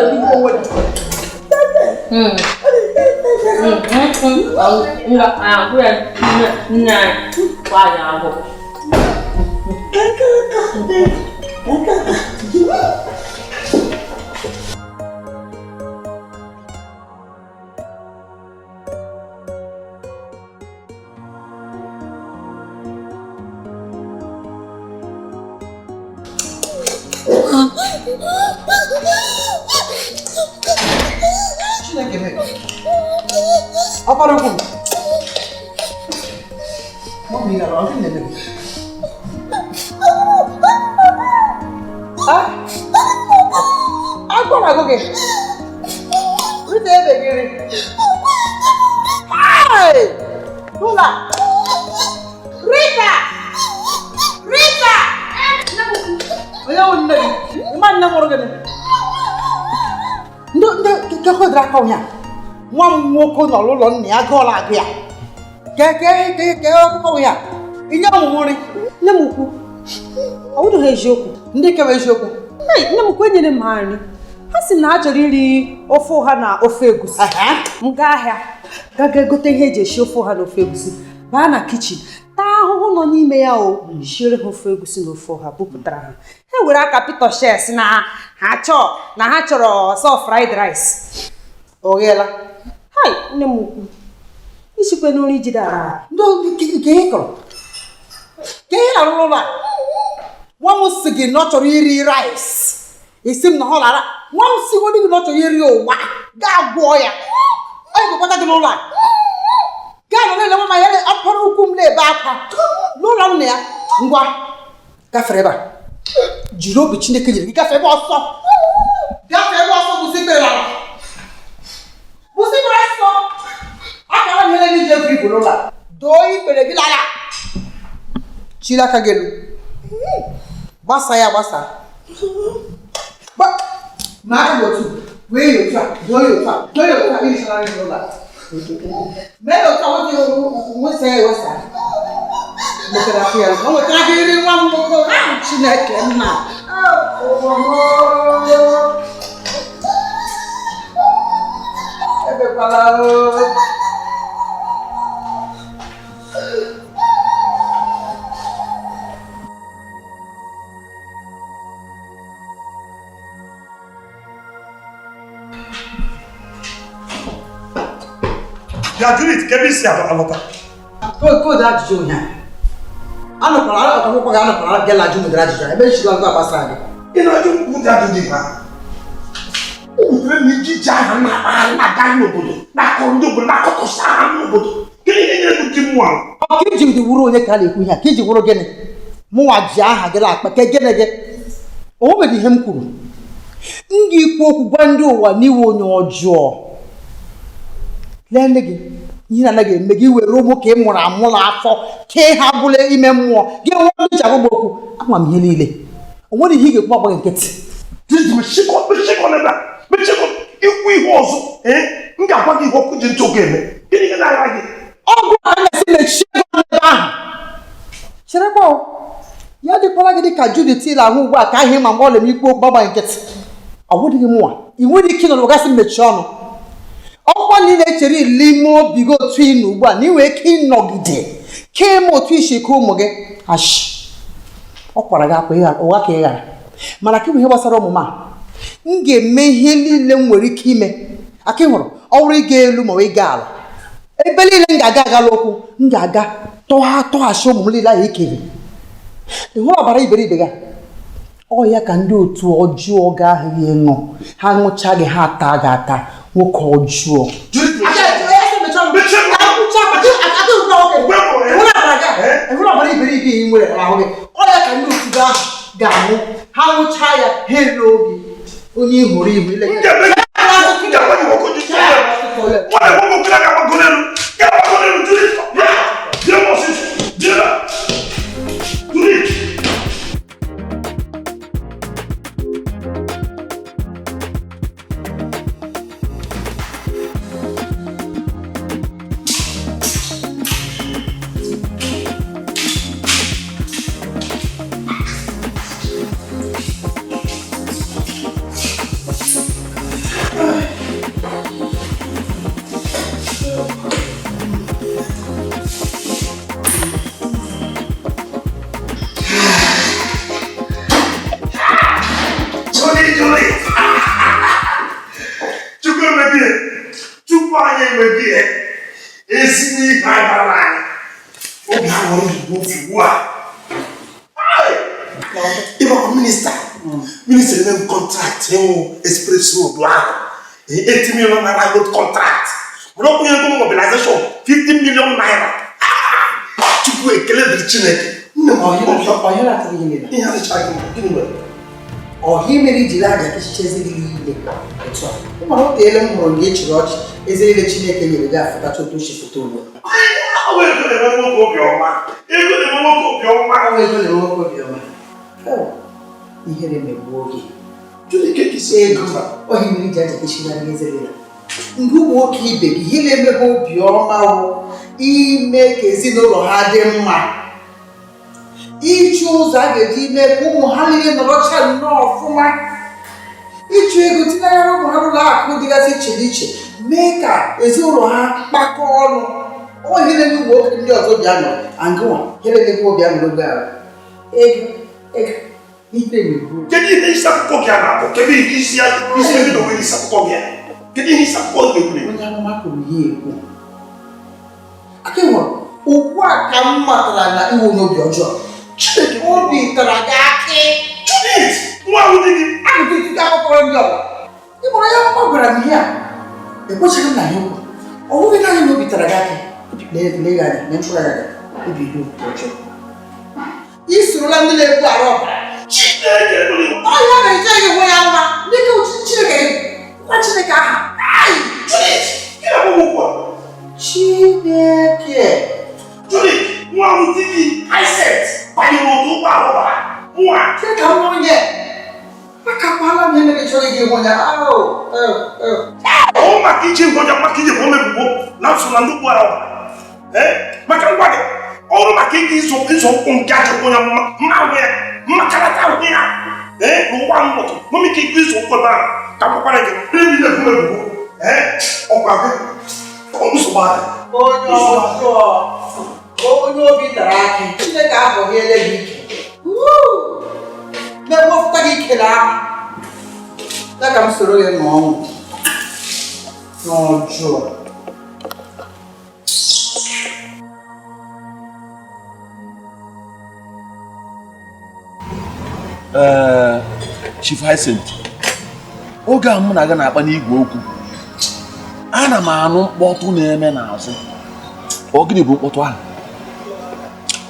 Apa aku? Mau minta apa ni? Ah? Aku nak ke? Kita begini. Hai! Tula! Rita! Rita! Ayaw na. Iman na mo rin. Ndo kako dra kau nya. Nwa nwoke nọ n'ụlọ nna ya gụọla agụ ya. Ke ọkụkọ ya. Inye ọmụmụ nri. Nne m ukwu. Ọ wụrụ ha eziokwu. Ndị kewa eziokwu. Nne m ukwu enyere m ha nri. Ha sị na ha chọrọ iri ofe ụha na ofe egusi. M gaa ahịa gaga egote ihe eji esi ofe ụha na ofe egusi. Baa na kichin. Taa ahụhụ nọ n'ime ya o. Shiere ha ofe egusi na ofe ụha bupụtara ha. Ha were aka pịtọ shes na ha chọrọ sọ fried rice. Oghela. Hai, nne m ukwu. Isikwe n'ori ji dara. Ndo ke ịkọrọ. Ke ị na-arụrụ ụlọ a? Nwa m sị gị na ọ chọrọ iri rice. Isi m na ọ lara. Nwa m sị gị na ọ chọrọ iri ụwa. Gaa gwọọ ya. Anyị ga-akpọta gị n'ụlọ a. Gaa nọ na-ele nwa ya apara ukwu m na-ebe akwa n'ụlọ nna ya ngwa gafere ebe a jiri obi Chineke jiri gị gafee ebe ọsọ kwụsị ikpere ala kwụsị ikpere ọsọ akara m ihe gị ji egwu igwe n'ụlọ doo ikpere gị n'ala chiri aka gị elu gbasa ya gbasa ma aka gị otu wee ya otu a doo ya otu a doo ya otu a iri sara gị n'ụlọ mee otu a nwoke wesa ya ewesa wetara aka ya o wetara aka iri nwa m nwoke Chineke nna ebekwala Ya Judith, ke bi si alọta. Ko da ajụjụ ya. Anọkwala akwụkwọ ga anọkwala gela ajụ mụdara ajụjụ ebe nchịkwa ngwa gbasara gị. Ị na-ajụ mkpu dị ajụjụ ma. Ụmụnne m iji ji aha na-aga n'obodo, na-akọrọ ndị obodo, na-akọkọsa aha n'obodo. Gịnị ihe nyere gị mmụọ ahụ? Ka iji dị wuru onye ka a na-ekwu ihe a, ka iji wuru gịnị? Mụnwa ji aha gị akpa ke gịnị gị? O nwebeghị ihe m kwuru. M ga-ekwu okwu gwa ndị ụwa n'iwe onye ọjọọ. Lee nne gị ihe na-anaghị eme gị were ụmụ ka ị mụrụ amụ n'afọ ka ha bụla ime mmụọ gị nwe ndị ji agwagwa okwu ama m ihe niile o nwere ihe ị ga-ekwu agbaghị nkịtị ikwu ihe ọzọ m ga-agwa gị ihe ọkụ ji ntị oge eme gịnị ihe na-agha gị ọgwụ a na-esi mechie ebe ahụ cherekwa ya dịkwara gị dị ka Judith ile ahụ ugbu a ka ahụ ma mgbe ọ na-eme ikwu okwu agbaghị nkịtị ọ bụdịghị mụnwa ị nwere ike ịnọ n'ụgasị mmechi ọnụ ọkwa niile echere ile ime obi gị otu ị nọ ugbu a na ị nwere ike ịnọgide ka ime otu isi ka ụmụ gị ashi ọ kwara gị akwa ụgha ka ị ghara mana ka ihe gbasara ọmụma m ga-eme ihe niile m nwere ike ime aka ị hụrụ ọrụ ịga elu ma ịga ala ebe niile m ga-aga agala okwu m ga-aga tọghachi ụmụ m niile ahụ ikere ị hụrụ ọbara iberibe gị ọ ya ka ndị otu ọjọọ ga-ahụ ya ịṅụ ha ṅụcha gị ha ata gị ata nwoke ọjọọ enwere ọbara iberibe ị nwere ahụ gị ọ ya ka ndị otu gị ahụ ga-anwụ ha ṅụcha ya ha elu obi onye ihụrụ ihu ile espresso black 80 million naira road contract we don put into mobilization 50 million naira chukwu ekele dị Chineke nne m ọhịa mere ijiri aja echiche eze gị niile etu a ịmara otu ele m hụrụ gị echiri ọchị eze niile Chineke nyere gị afụtacha otu ochi foto ugbu ihere megbuo gị ego ohi mere iji aja echigharị gị eze niile ndị ụmụ nwoke ibe gị ihe na-emebe obiọma bụ ime ka ezinụlọ ha dị mma ịchụ ụzọ a ga-eji mee ka ụmụ ha niile nọrọcha nnọọ ọfụma ịchụ ego tinyere ụmụ ha n'ụlọ akụ dịgasị iche n'iche mee ka ezinụlọ ha kpakọọ ọnụ ihe na-eme ụmụ nwoke ndị ọzọ bịa nọ angụwa ihe na-eme obi a nwere oge ahụ ego ihe na-emebu kedu ihe isi akụkọ gị a na-akpọ kedu ihe isi ebido nwere isi akụkọ gị kedu ihe isi akụkọ gị ekwuru onye amụma kwuru ya ekwu aka nwere ugbu a ka m matara na iwe onye obi ọjọọ Chineke obi tara gị akị Judith nwa ahụ dị gị ahụ dị gị akpọkọrọ ndị ọbụla ịgbara ya ọ gwara m ihe a ekwechaghị m na ya okwu ọ bụghị naanị na obi tara gị akị legara n'empụrụ ibido ọjọọ isorola ndị na-egbu arụ ọbara ọhịa na-eje gị hụ ya mma dịka Chineke nwa Chineke aha Chineke nwa ahụ di gị Iset banyere otu ụgbọ arụ ọbara nwa ka nwunye akakwala m ihe mere chọrọ gị hụ ya ọ maka iji ngwọja maka iji bụ omebubo na nso na ndị ụgbọ arụ ọbara maka ngwa gị ọrụ maka ịga izo ụkwụ nke achịkwa onye mma ahụ ya mmakarata ahụ ya n'ụwa mmụtụ nwere ike ịga izo ụkwụ ebe ahụ ka mkpakwara gị ndị na-ebumebubo ọgwa gị nsogbu adị onye obi dara akị Chineke abụghị ele gị ike na-ewepụta gị ike na ahụ ya ka m soro gị n'ọnwụ n'ọjọọ Chief Hyacinth, oge a mụ na aga na-akpa n'igwe okwu ana m anụ mkpọtụ na-eme n'azụ. Ọ gịnị bụ mkpọtụ ahụ?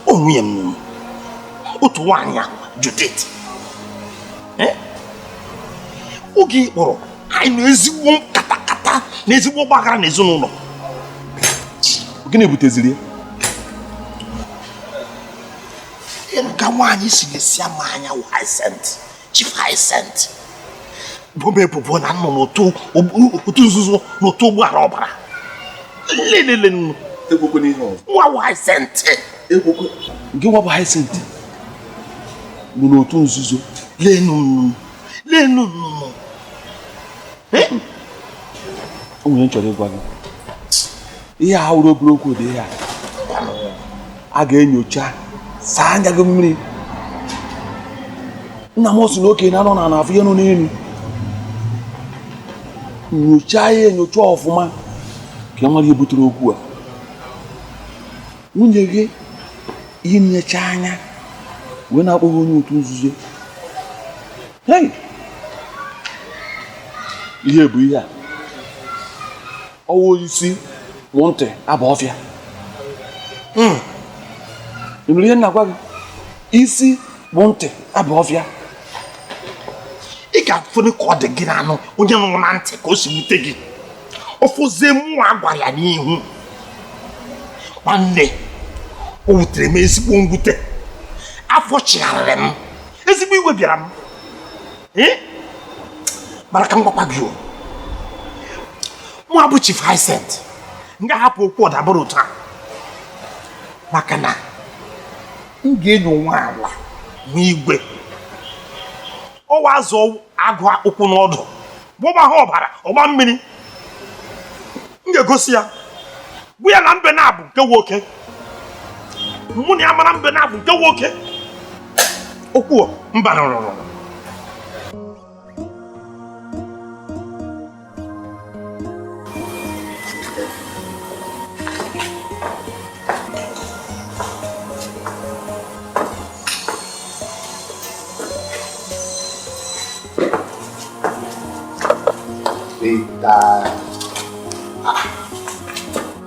Onwe m otu nwaanyị Judith oge kpọrọ anyị na-ezigbo nkatakata na ezigbo ọgbaghara n'ezinụlọ. Gịnị buteziri ka nwaanyị si lesi ama anya Hyacinth, Chief Hyacinth bụ ebubo na nnọ n'otu nzuzo n'otu ụgbọala ọbara. Lelele ekwekwe n'ihe ọzọ. nwa Hyacinth Ekwekwe nke nwa bụ Hyacinth nọ n'otu nzuzo. lenu O nwere nchọrọ ịgwa gị ihe a wụrụ obere okwu dị ihe a ga-enyocha saa anya gị mmiri. Nna m si n'oke na anọ na afọ ihe nọ n'elu nyocha ya enyocha ọfụma ka nwa gị butere okwu a. Nwunye gị ihe nyecha anya wee na-akpọghị onye otu nzuzo. Ihe bụ ihe a ọwụ isi mụ ntị aba ọfịa. Ị nụrụ ihe m na-agwa gị? Isi bụ ntị aba ọfịa. ị ga-afụrụ ka ọ dị gị n'anụ onye nọ na ntị ka o si wute gị. Ofozie mmụọ agwara ya n'ihu nwanne o wutere m ezigbo mwute. Afọ chigharịrị m, ezigbo iwe bịara m. Mara ka m gwakwa gị o, mụ abụ Chief Hyacinth m ga-ahapụ okwu ọdabụrụ taa maka na m ga-enyo nwa ala n'igwe ọwa azụ agụ ụkwụ n'ọdụ gbọba ha ọbara ọgba mmiri. M ga-egosi ya bụ ya na mbe na-abụ nke nwoke, mụ na ya mara mbe na-abụ nke nwoke. Okwu mba rụrụ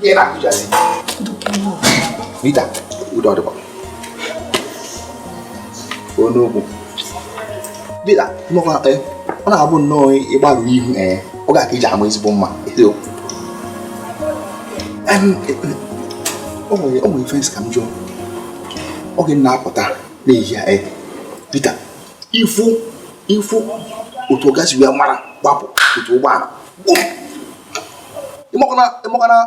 Kira aku jadi. Vida, udah ada pak. ONU. Vida, mau kata mana abun noi ibaru ihu oga kerja kamu isi bomba itu. Omo fence kamu jo. Oge na pota nih ya Vida, ifu utoga si biar marah bapu itu bana. Imo kana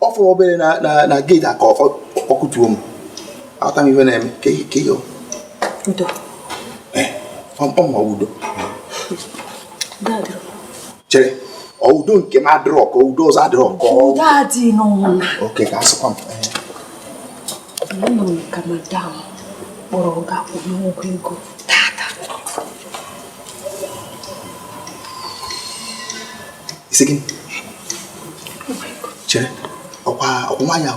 offer obere na gate aka okutuo m. Ata mi vena em ke yo. Udo. Ọmọ udo. Dadro. Chere, udo nke ma drọ ka udo za drọ ka. Daddy no. Okay, ka asọ kwam. No ka madam. Oro ga ku no ego. Tata. Isigin. Chere, ọkwụmanya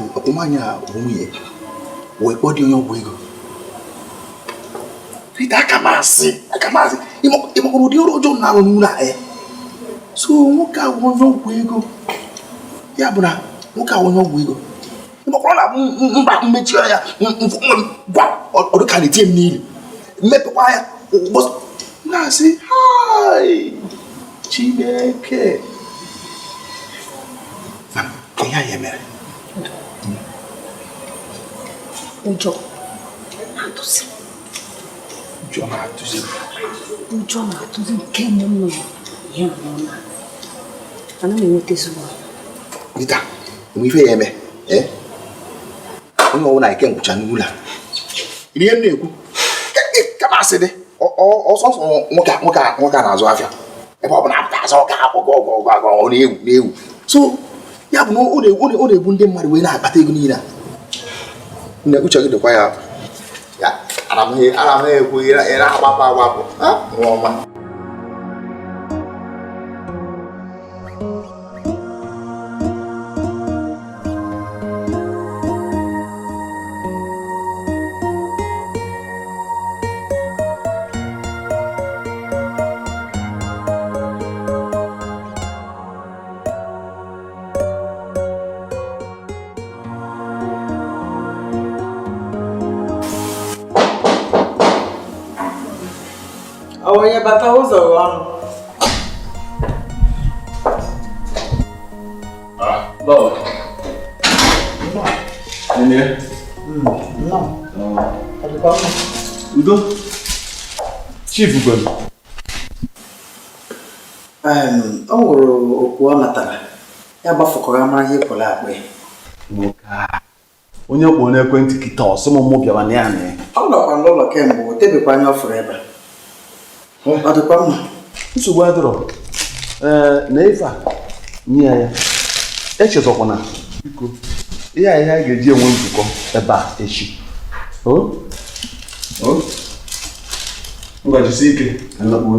nwunye wee kpọdị onye ọgwụ ego. Rita akamasi ịmakọrọ ụdị ọrụ ọjọọ na-arụ n'ụlọ a so nwoke ahụ onye ọgwụ ego ya bụ na nwoke ahụ onye ọgwụ ego ịmakwa na mba mmechi ya gwa ọdụ ka na-etinye m n'ilu mmepekwa ya na-asị hai Chineke ka ya mere ụjọ na-atụzi nke m nọ ihe nọ ana m enweta ezigbo Rita enwe ife ya eme onye ọwụ na ike nkwụcha n'ụlọ a ihe m na-ekwu kama asị dị ọsọsọ nwoke a na-azụ afịa ebe ọ bụ na apụta azụ ọka ọ na-ewu so ya bụ na ọ na-egbu ndị mmadụ wee na-akpata ego niile a uche gị dịkwa ya ana m ekwu ị na-agbapụ agbapụ nwa ọma onye bata ụzọ ọnụ Udo Chief Ugolu o nwere okwu ọ natara ya gbafụkọrọ mara ihe kwụrụ akpa ya onye kpọrọ n'ekwentị kịta ọsọmụmụ bịara na ya na ọ nọkwa n'ụlọ kemgbe o tebekwa anya ọ fụrụ ebe ọ dịkwa mma nsogbu adịrọ na ife a nye ya echetọkwana biko ihe a ga-eji enwe nzukọ ebe a echi ngwajisi ike anakpuo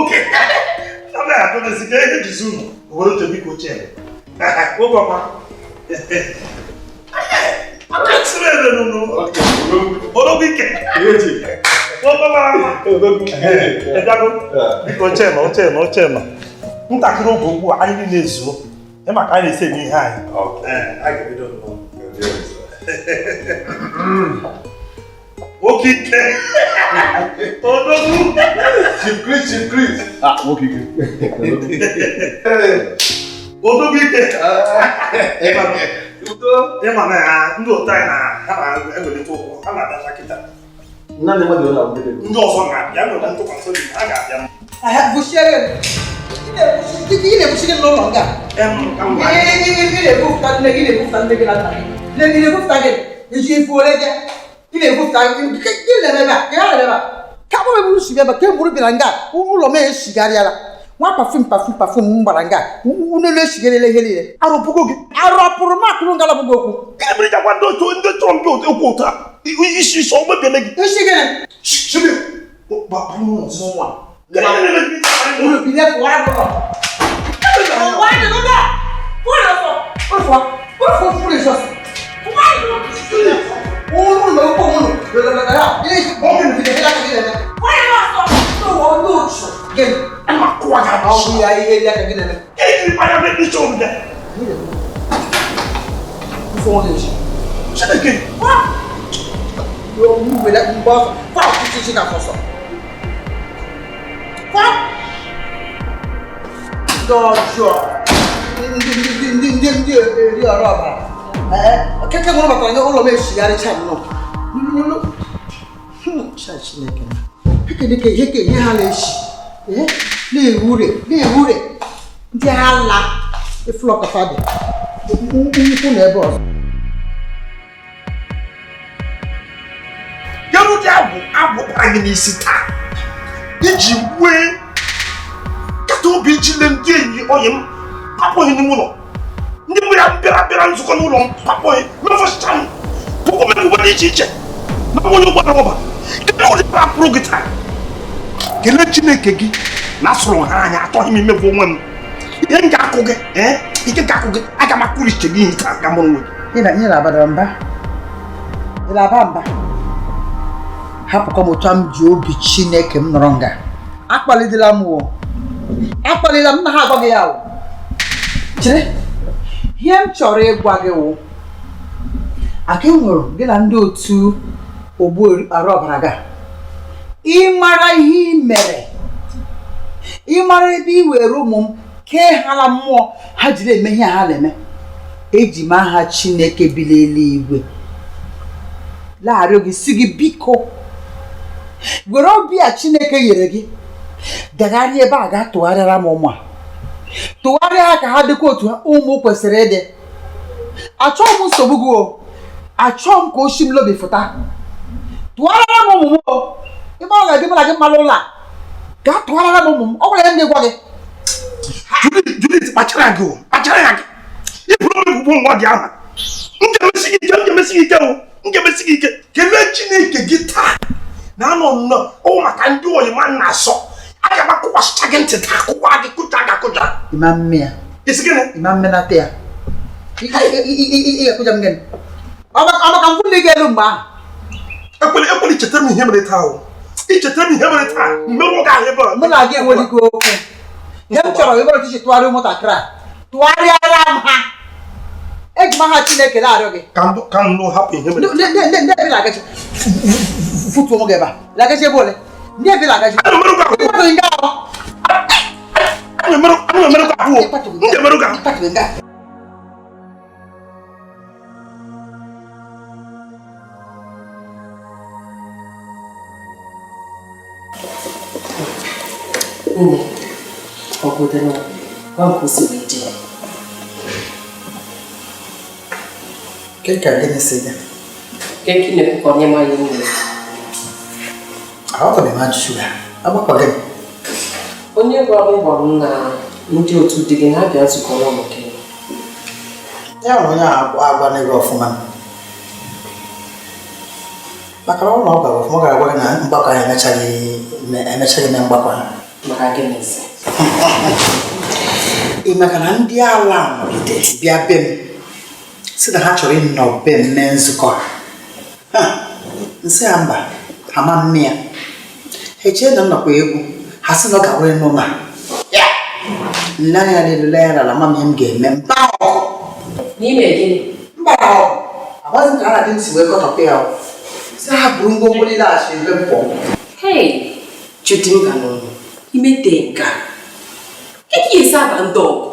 Okay. Sama ya tuh sih kayak gitu zoom. Baru coba kucing. Gua apa? Apa sebenarnya nunu? Baru bikin. Iya sih. Gua apa? Jago. Kucing. Entah kira gua ini nesu. Emang kali ini sih hai. Oke. Aku tidak tahu. Okay. Odogu. Chief Chris. Okay. Odogu ike. Emang na ndị ụta na ha na enwere tụkwụ ha na-abịa kita. Nna ndị mmadụ na-abịa. Ndị ọzọ na-abịa nwere ntụkwasị obi ha ga-abịa. Bushere. Ị na-ebushige n'ụlọ nga. Ị na-ebufta ndị gị na nna gị. Ị na-ebufta gị. Iji ifu ole gị. Ile buta ile beba ya beba kabo be buru shibeba ke buru bilanga ulo me shigariala wa parfum mbaranga unele shigelele helile aropugo gi aropuru makuru ngala bugoku Kebiri jakwa ndo trompe okuta isi so me belegi shigene shibi ba mu so wa ulo bile kwa ro wa de no da Uno lo comune. Ele bom que ele aqui dentro. Olha só, o luxo. Que uma coisa boa aí aqui dentro. Ele vai abrir de chão, né? O fone. Chega aqui. Eu não vou dar um bosta. Fala que te chega só. Fala. Dojo. Dia roba. Keke ngono bakanya ulo meshi yari chamno. Chachi leke. Heke ye haleshi. na-ewure ndị ala efulọkọta dị nnukwu na ebe ọzọ. Kedu dị abụ anyị n'isi taa iji wee kata obi ijile ndị enyi onye m papụghị n'ime ụlọ ndị mgbe ya bịara nzukọ n'ụlọ m papụghị mefọsịcha m pụkọ mepụgbe dị iche iche na onye ụgbọ na ọba kedu ụdị papụrụ gị taa kelee Chineke gị na asụrụ ha anya atọghị m imefu onwe m ihe m ga-akụ gị ike ga-akụ gị aga m akụrụ iche gị ihe taa ga mụrụ nwe gị na-abara mba ịlaba mba hapụkọ m otu m ji obi Chineke m nọrọ nga akpalidela m akpalila m na ha agwa gị ya o chere ihe m chọrọ ịgwa gị wụ aka nwere gị na ndị otu ogbu arụ ọbara ga ịmara ihe ị mere ịmara ebe ị were ụmụ m kee ha na mmụọ ha jiri eme ihe ha na-eme eji m aha Chineke bi n'eluigwe laarịọ gị si gị biko were obi a Chineke nyere gị gagharịa ebe a ga tụgharịara m ụmụ a tụgharịa ha ka ha dịkwa otu ụmụ kwesịrị ịdị achọghị m nsogbu gị o achọghị m ka oshi m lobi fụta tụgharịara m ụmụ m o ebe ọ ga-adị mara gị mmalụ ụlọ a gaa tụgharịara m ụmụ m ọ gwara ya m ga-egwa gị Judith kpachara gị ịbụrụ ebubo nwa gị aha m ga-emesi gị ike kelee Chineke gị taa na anọ nnọọ ọ maka ndị oyima na-asọ aga m akụkwasịcha gị ntị taa akụkwa gị kụja ga-akụja ịma mme ya isi gịnị ịma mme na te ya ị ga-akụja m gịnị ọ maka mfụ na ị ga-elu mgbe ahụ ekweli chetara m ihe mere taa ichetara m ihe mere taa mmerụ ga ahụ ebe a mụ na gị enweghị okwu ihe m chọrọ ịbụrụ tichi tụgharịa ụmụntakịrị a tụgharịara m ha eji m aha Chineke na-arịọ gị ka m nụ hapụ ihe mere ndị ebe na-agachi futu onwe gị ebe a lagachi ebe ole ndị ebe na-agachi obodo na kwụsịrị ije ka gịnị si gị keki na-ekwukọ onye ma ihe niile aghọtaghị m ajụjụ ya agbakọ gị onye gwara m na ndị otu dị gị na-abịa nzukọ n'ụlọ gị ya na onye agwa n'ebe ọfụma maka na ụlọ ọ gwara ọfụma gara agwa gị na mgbakọ anyị emechaghị na mgbakọ ha maka gịnị ị maka na ndị ala nọgide bịa be m si na ha chọrọ ịnọ be m mee nzukọ ha nsị ya mba ama mme ya ha echee na m nọkwa egwu ha sị na ọ ga-awere n'ụlọ ya nne anya na-elule ya n'ala ma ihe m ga-eme mba n'ime gịnị mba agbaghị m ka a na-adị ntị wee kọtọpụ ya si ha bụrụ ngwongwo niile achị ebe m pụọ hei chụdị mba n'ụlọ imete nka eke esi aba ndị ọgụ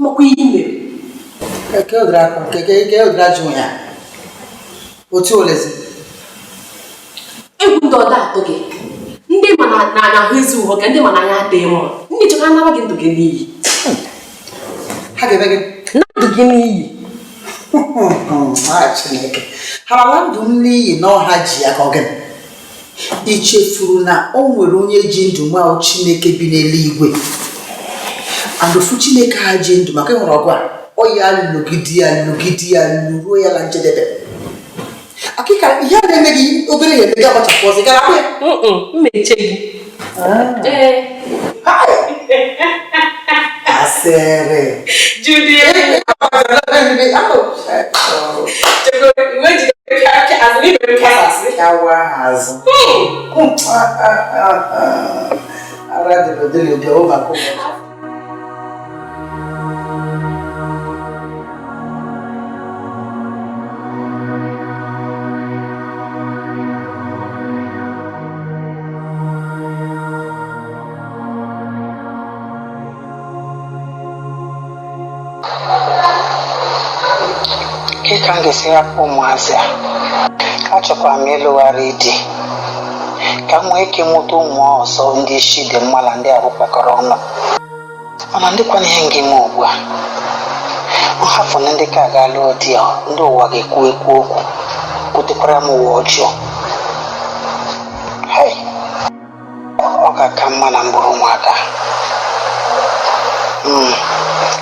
makwa ihe mere ke ụdịra jụ ya otu olezi egwu ndị ọda atọ gị ndị ma na ahụ ezi ụhọ ka ndị ma na anya adịghị mma ndị chọka anaba gị ndụ gị n'iyi ha ga-ebe gị na ndụ gị n'iyi Chineke ha ala ndụ m n'iyi na ọha ji ya ka ọ gịnị ị chefuru na o nwere onye ji ndụ ma Chineke bi n'eluigwe andụfu Chineke ha ji ndụ maka ịhụrụ ọgụ a ọ ya lụgide ya ruo ya na njedebe akịka ihe a na-eme gị obere ya emega agbachapụ ọzọ gara akpụ ya mmeche gị asịrị Judy azụ ara dịlodịlode ụmụaka ka m ga-esi hapụ ụmụazị a achọkwara m ịlụgharị di ka m nwee ike nweta ụmụ ọzọ ndị isi dị mma na ndị arụ kpakọrọ ọnụ. Mana ndịkwana ihe nga ime ugbu a nhafụ na ndị ka aga lụọ di ya ndị ụwa ga-ekwu okwu kwutekwara m ụwa ọjọọ. Ọ ga-aka mma na mbụrụ ụmụaka.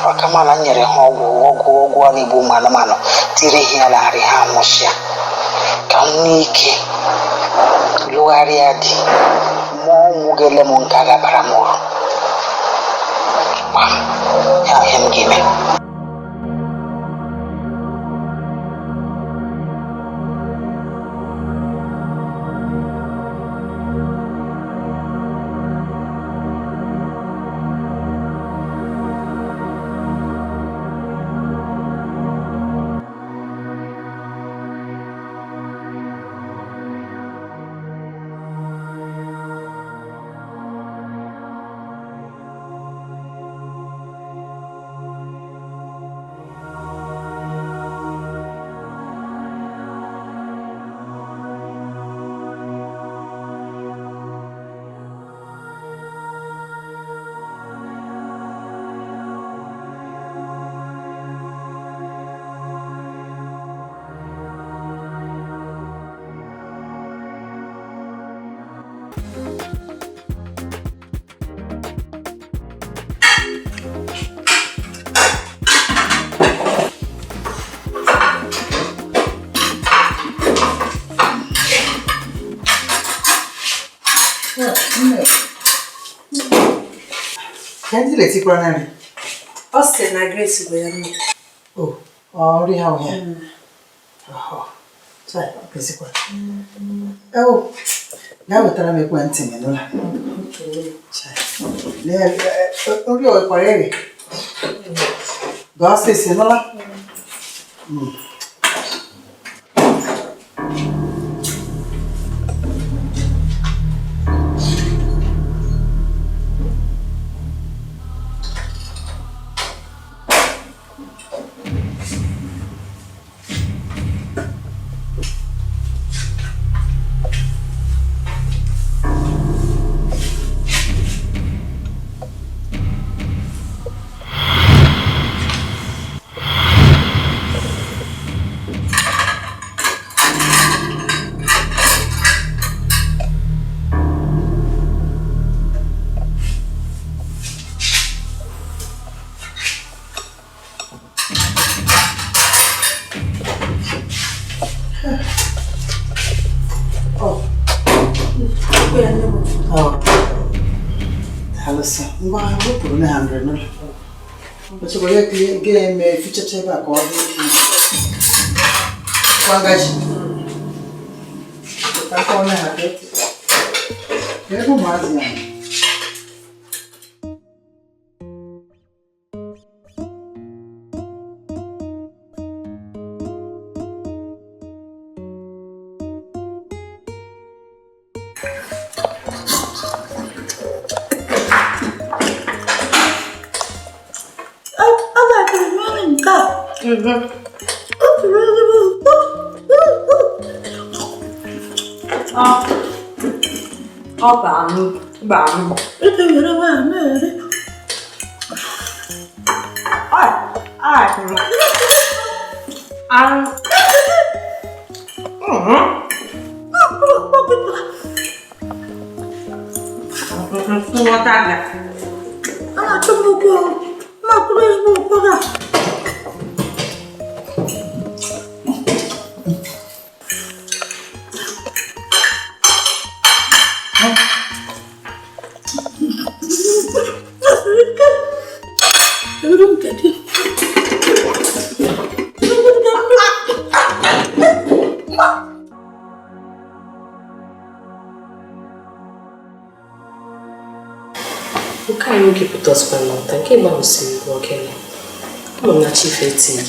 Ọ ka mma na m nyere ha ọgwụ a na-egbu ụmụ anụmanụ tiri ihe ya na nri ha nwụsịa ka m nwee ike lụgharịa di mụọ ụmụ ga-ele m nke a ga-abara m uru. Ya ihe m ga-eme. Can't let it run any. Austin, I grace you. Oh, already how here. Oh, sorry, basically. Oh, now we're telling me one thing, you know. Only a parade. Gossip, you know. But you will get a future table according to Wangaji. I call her. Bam. You keep it us for long. Thank you, Mom. See you working. I'm not chief eating.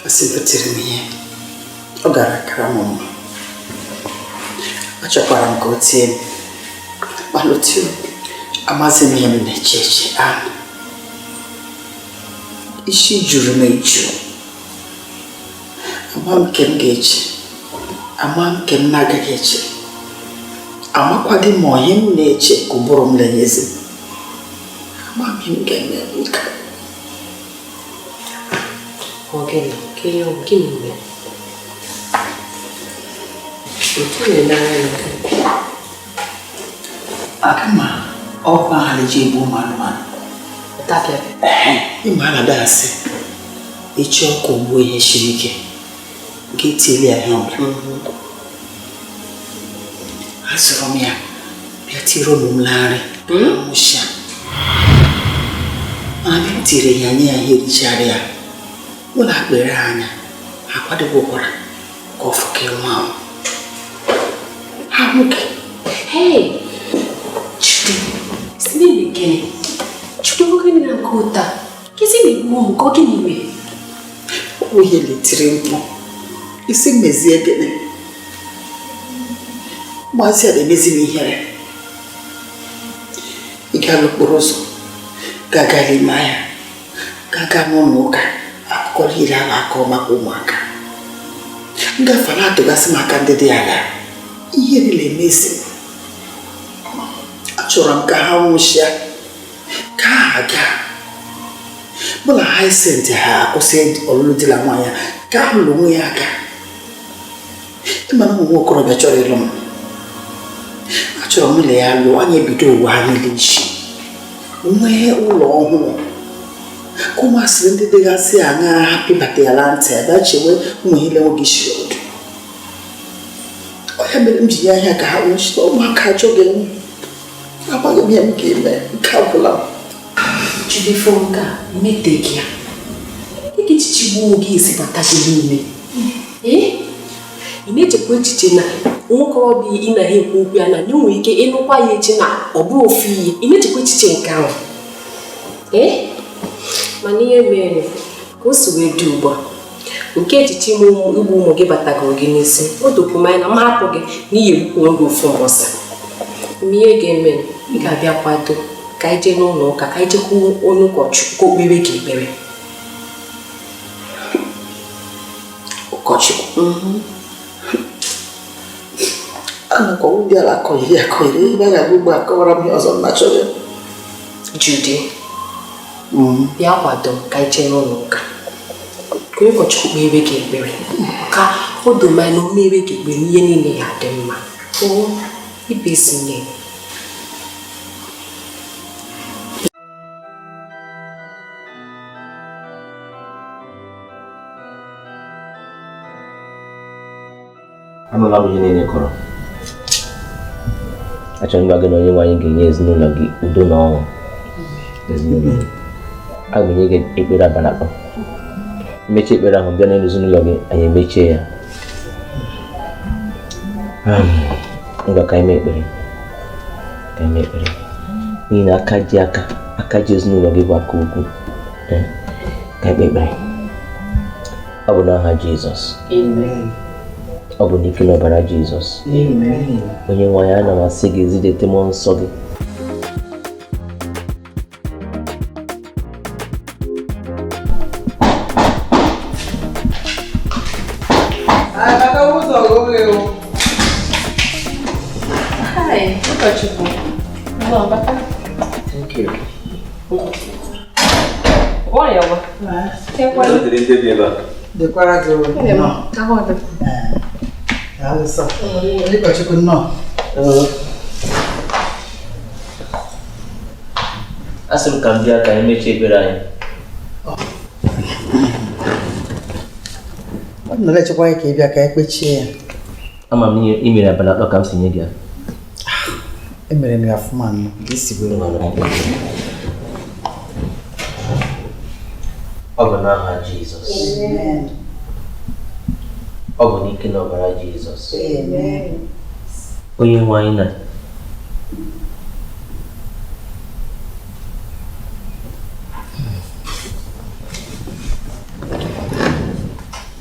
I sympathy me. Ogara Karamon. I chop around go team. Balotu. Amazing me in the church. Ishi Jurumeju. Amam Kem Gage. Amam Kem Naga Gage. amakwadị m onye m na-eche ka ụbụrụ m lenyezi amaghị m ga-eme nke akama ọkwa ahaleji egbu ụmụanụmanụ ịma a na-adasị ịchọ ọkụ ugbo ihe siri ike nke tieli ya ihe ọbụla azụrụ m ya bịa tiri ụmụ m larịị mụsha mana bịa tiri ya nye ya ihe richara ya ụlọ akpere anya akwadobekwara ka ọ fụke nwa ahụ ha nwoke Chude na nkota. Kisi ni mumu ko kini me. O ye letire mpo. Isi mezie gene. Mazi ya mezi mi here. Igalo poroso. Gaga limaya. Gaga monoka. Akoli la akoma kumaka. Nga fala to gasi makande de ala. Iye ni le mezi. Achọrọ m ka ha nwụchịa ka ha gaa bụla Hyacinth ha akwụsị ọlụlụ di na nwanyị ka ha lụrụ onwe ya aka ịmana ụmụ nwa okorobịa chọrọ ịlụ m achọrọ m ile ya lụọ anyị ebido ụwa ha niile isi nwee ụlọ ọhụrụ ka ụmụasịrị ndị dịgasị aṅa hapụ ịbata ya na ntị abịa chewe ụmụ ihe nwoke isi ọdụ ọ ya mere m ji ya ahịa ka ha nwụchịa ụmụaka achọghị enwe Apa yang yang kime kau pulang? Jadi fonga metekia. Iki chichibu ogi isi bataki nime. Ine chekwe chichena. Nwoke obi ina he okwu ya na nwe ike ịnụkwa ya echi na ọ bụ ofu ihe. Ine chekwe chiche nke ahụ. Mana ihe mere ka o si wee dị ugbu a. Nke echiche igbu ụmụ gị batago gị n'isi. O dokwumanya na mahapụ gị n'ihi ekwukwu oge ofu mbọsa. Ihe ga-eme ị ga-abịa kwado ka anyị jee n'ụlọ ụka ka anyị jekwu onye ụkọchukwu okpere ka ekpere ụkọchukwu anakọ ndị ala akọghị ebe a ga-abụ ugbo akọwara m ihe ọzọ nna chọrọ Jude bịa kwado ka anyị jee n'ụlọ ụka ka onye ụkọchukwu kpere ka ekpere ka o domanya na omere ka ekpere n'ihe niile ya dị mma ibe isi nye Amala bụ ihe niile kọrọ. Achọrọ m gị na onye nwe anyị ga-enye ezinụlọ gị udo na ọṅụ. Ezinụlọ gị. A ga-enye gị ekpere abalị atọ. Mmechi ekpere ahụ bịa n'elu ezinụlọ gị anyị emechie ya. Ngwa ka anyị mee ekpere. Ka anyị mee ekpere. N'ihi na aka ji ezinụlọ gị bụ aka ukwu. Ka anyị kpee ekpere. Ọ bụ n'aha Jizọs. Amen. Ọ bụ n'ike n'ọbara Jizọs. Amen. Onye nwe anyị ana m asị gị zidete mmụọ nsọ gị. Hi, ụkọchukwu. Thank you. Olha, Dekwara gị alụsọ ụkọchukwu nnọọ Asị m ka m bịa ka anyị mechie ekpere anyị. ọ dị na echekwa ya ka ị bịa ka anyị kpechie ya Ama m ihe i mere abalị atọ ka m si nye gị ya. Emere m ya ọfụma nnọọ ka isi were Ọ bụ n'aha Jizọs. Ọ bụ n'ike n'ọbara Jizọs. Onye nwe anyị na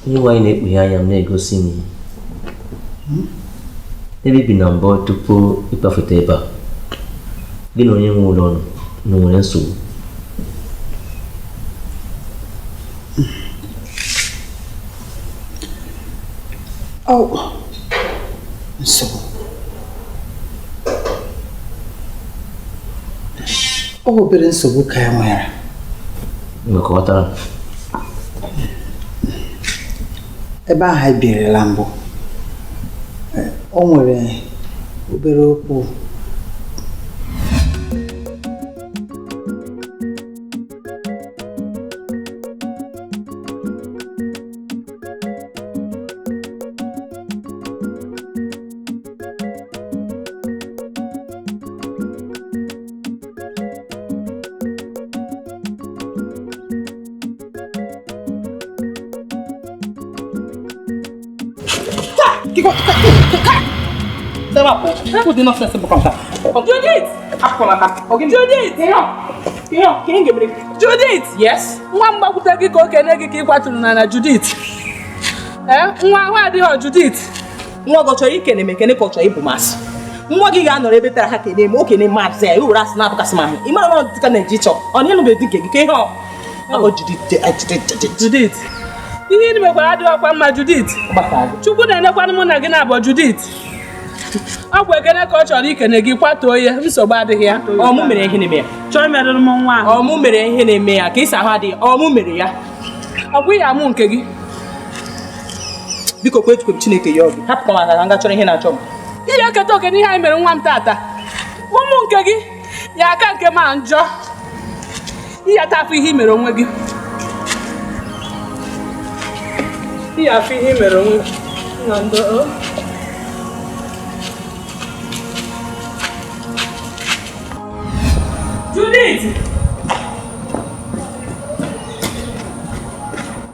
onye nwe anyị na-ekpughe anya m na-egosi m ebe bi na mbụ tupu ịkpafete ebe a gị na onye nwe ụlọ na nwere nsogbu. nsogbu Ọ obere nsogbu ka ya nwere. Ngakọtara. Ebe ahụ anyị birila mbụ. O nwere obere okwu. Judith! Yes? Nwa mgbakwute gị ka okene gị ka ị kwaturu na Judith. Nwa ahụ adịghị Judith. Nwa gị chọrọ ikene m ekene ka ọ chọrọ ịbụ masị. Nwa gị ga-anọrọ ebe tara ha kene m okene maazị ya iwere asị na-abụkasị m ahụ. Ị mara na ọdịka na-eji chọ ọ na ịnụbe dị nke gị ka ihe ọ Judith. Ihe ị mekwara adịghị ọkwa mma Judith. Chukwu na-enekwanụ mụ na gị na-abụ Judith. Ọ bụ ekene ka ọ chọrọ ikene gị kwatuo ya nsogbu adịghị ya. Ọmụ mere ihe na-eme ya. Chọrọ merụrụ m nwa ahụ. Ọmụ mere ihe na-eme ya ka isi ahụ adịghị. Ọmụ mere ya. Ọ bụghị amụ nke gị. Biko kwechukwu m Chineke ya obi. Hapụkwa m aka ka m ga chọrọ ihe na-achọ m. Ihe eketa oke n'ihe anyị mere nwa m tata. Ụmụ nke gị ya aka nke ma njọ. Ihe ata afọ ihe i mere onwe gị. Ihe afọ ihe i mere onwe gị. Na ndụ.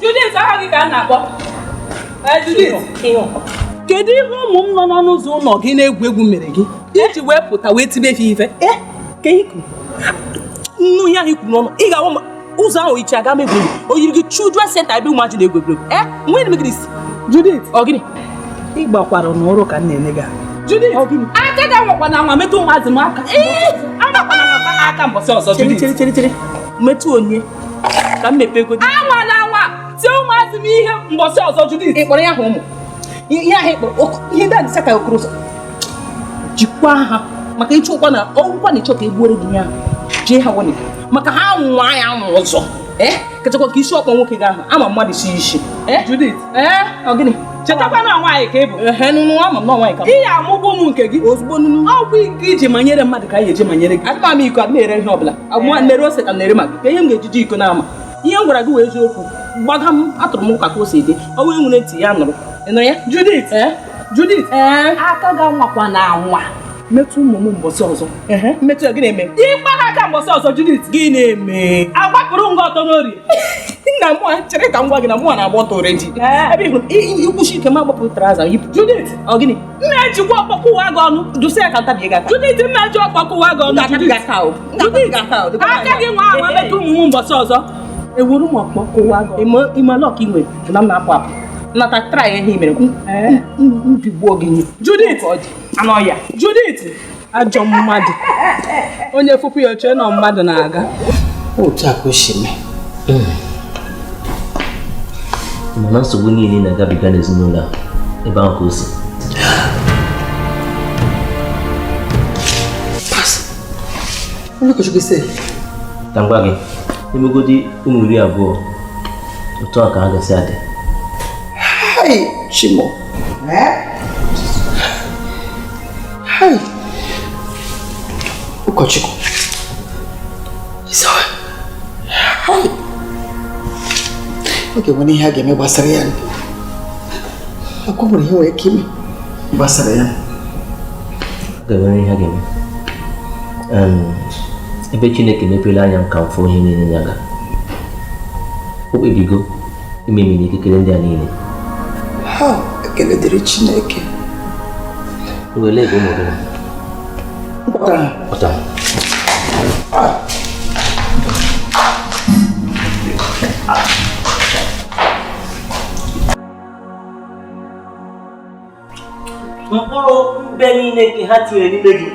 Judith, aha gị ka a na-akpọ? Judith, kedu ihe ụmụ m nọ n'ọnụ ụzọ ụlọ gị na-egwu egwu mere gị iji wee pụta wee tibe ife? Ka nnu ihe ahụ ikwu n'ọnụ ị ga-ahụ ụzọ ahụ iche aga megwu o yiri gị children center ebe ụmụaji na-egwu egwuregwu. Nwere m gị Judith, ọ gịnị? Ị gbakwara n'ọrụ ka m na-enye gị. Judith, aka ga-anwakwa na nwa metụ ụmụazị m aka. Aka mbọsị ọzọ chere metụ onye ka m mepee ego anwa na anwa tie ụmụazị m ihe mbọsị ọzọ Judith. Ị kpọrọ ya ahụ ụmụ ihe ahụ ịkpọrọ ihe ndị adịsa ka okoro jikwa ha maka ịchụ ụkwa na ọgwụkwa na ịchọ ka egbuore gị ya jee ha wani maka ha nwa ya nwụ ụzọ kachakwa ka isi ọkpọ nwoke gị ahụ ama mmadụ si isi Judith ọ gịnị chetakwa na nwaanyị ka ị bụ nụnụ ama m na nwaanyị ka ihe amụgwọ ụmụ nke gị ozugbo nụnụ ọgwụ ike iji manyere mmadụ ka anyị eji manyere gị adịma m iko adị na-ere ihe ọbụla agwụma nere ose ka na-ere maka ka ihe m ga-ejiji iko na-ama ihe m gwara gị wee eziokwu gbaga m atụrụ m ụka ka o si dị ọ wee nwere ntị ya nụrụ ị nụrụ ya Judith aka ga nwakwa na anwa metụ ụmụ m mbọsị ọzọ mmetụ ya gị na-eme ịgba ha aka mbọsị ọzọ Judith gị na-eme agbapụrụ nga ọtọ n'orie nna m chere ka m gwa gị na mụ na-agba ọtọ oredi ebe ịhụrụ ikwuchi ike m agbapụrụ traza yipụ Judith ọ gịnị na-ejikwa ọkpọkọ ụwa gị ọnụ dusi ya ka ntabie gị aka Judith mmeji ọkpọkọ ụwa gị ọnụ aka gị nwa ahụ metụ ụmụ m mbọsị ọzọ ewuru m ọkpọkọ ụwa gị imela ọka inwe na m na-apụ apụ nata tra ihe i mere mbigbuo gị Judith anọ ya Judith ajọ mmadụ onye fụpụ ya oche na mmadụ na-aga otu a ka o si mee mana nsogbu niile na-agabiga n'ezinụlọ a ebe ahụ ka o si ka m gwa gị emegodi ụmụ 20 otu a ka ha gasị adị Chimo. Ụkọchukwu. Oge nwere ihe a ga-eme gbasara ya. Akwa nwere ihe nwere ike ime gbasara ya. Ga-enwere ihe a ga-eme. Ebe Chineke mepere anya m ka m fụọ ihe niile ya ga. O kpebigo ime n'ikikere ndị a niile. Ekele dịrị Chineke. Wele ego ụmụ gị. Pụta. Mkpụrụ mbe niile nke ha tinyere n'ime gị.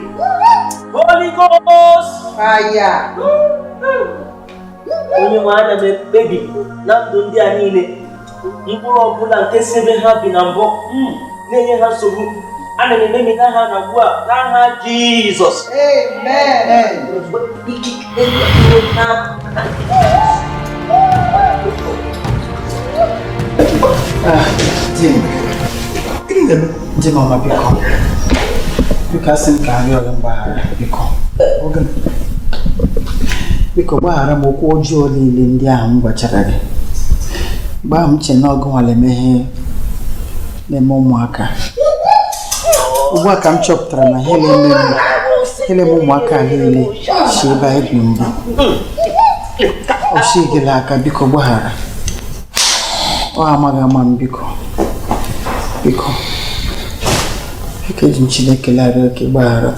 Holy Ghost! Fire! Onye nwe anya na-ekpebi na ndụ ndị a niile. Mkpụrụ ọbụla nke si ebe ha bi na mbụ na-enye ha nsogbu ana m eme n'aha na ugbu a n'aha Jizọs. Amen. Di mama biko. Biko asị m ka arịọ gị mgbaghara biko. Biko gbaghara m okwu ọjọọ niile ndị ahụ m gwachara gị. Gbaa m che na ọgụ nwale emeghe na-eme ụmụaka. Ugbu a ka m chọpụtara na hele m ụmụaka niile si ebe anyị bi mbụ. O sigila aka biko gbaghara. Ọ amaghị ama m biko. Biko eji Chineke larịọ oke gbaghara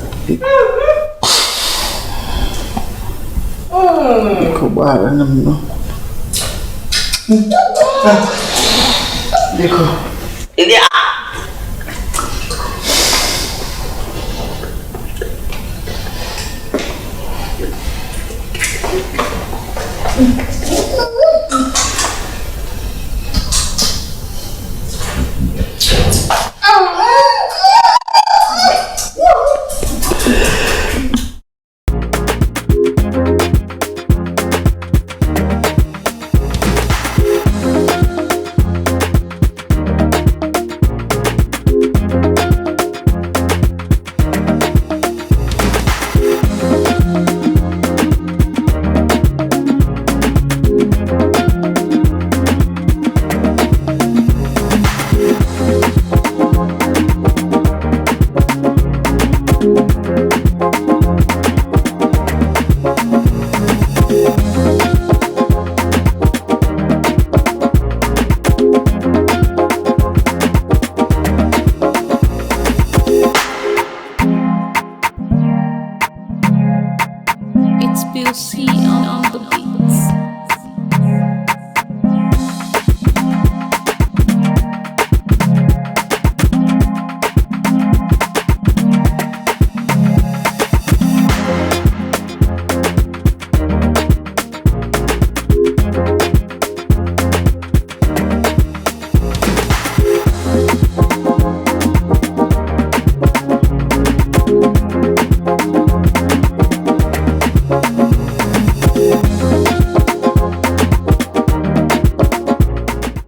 biko gbaghara na m nọ biko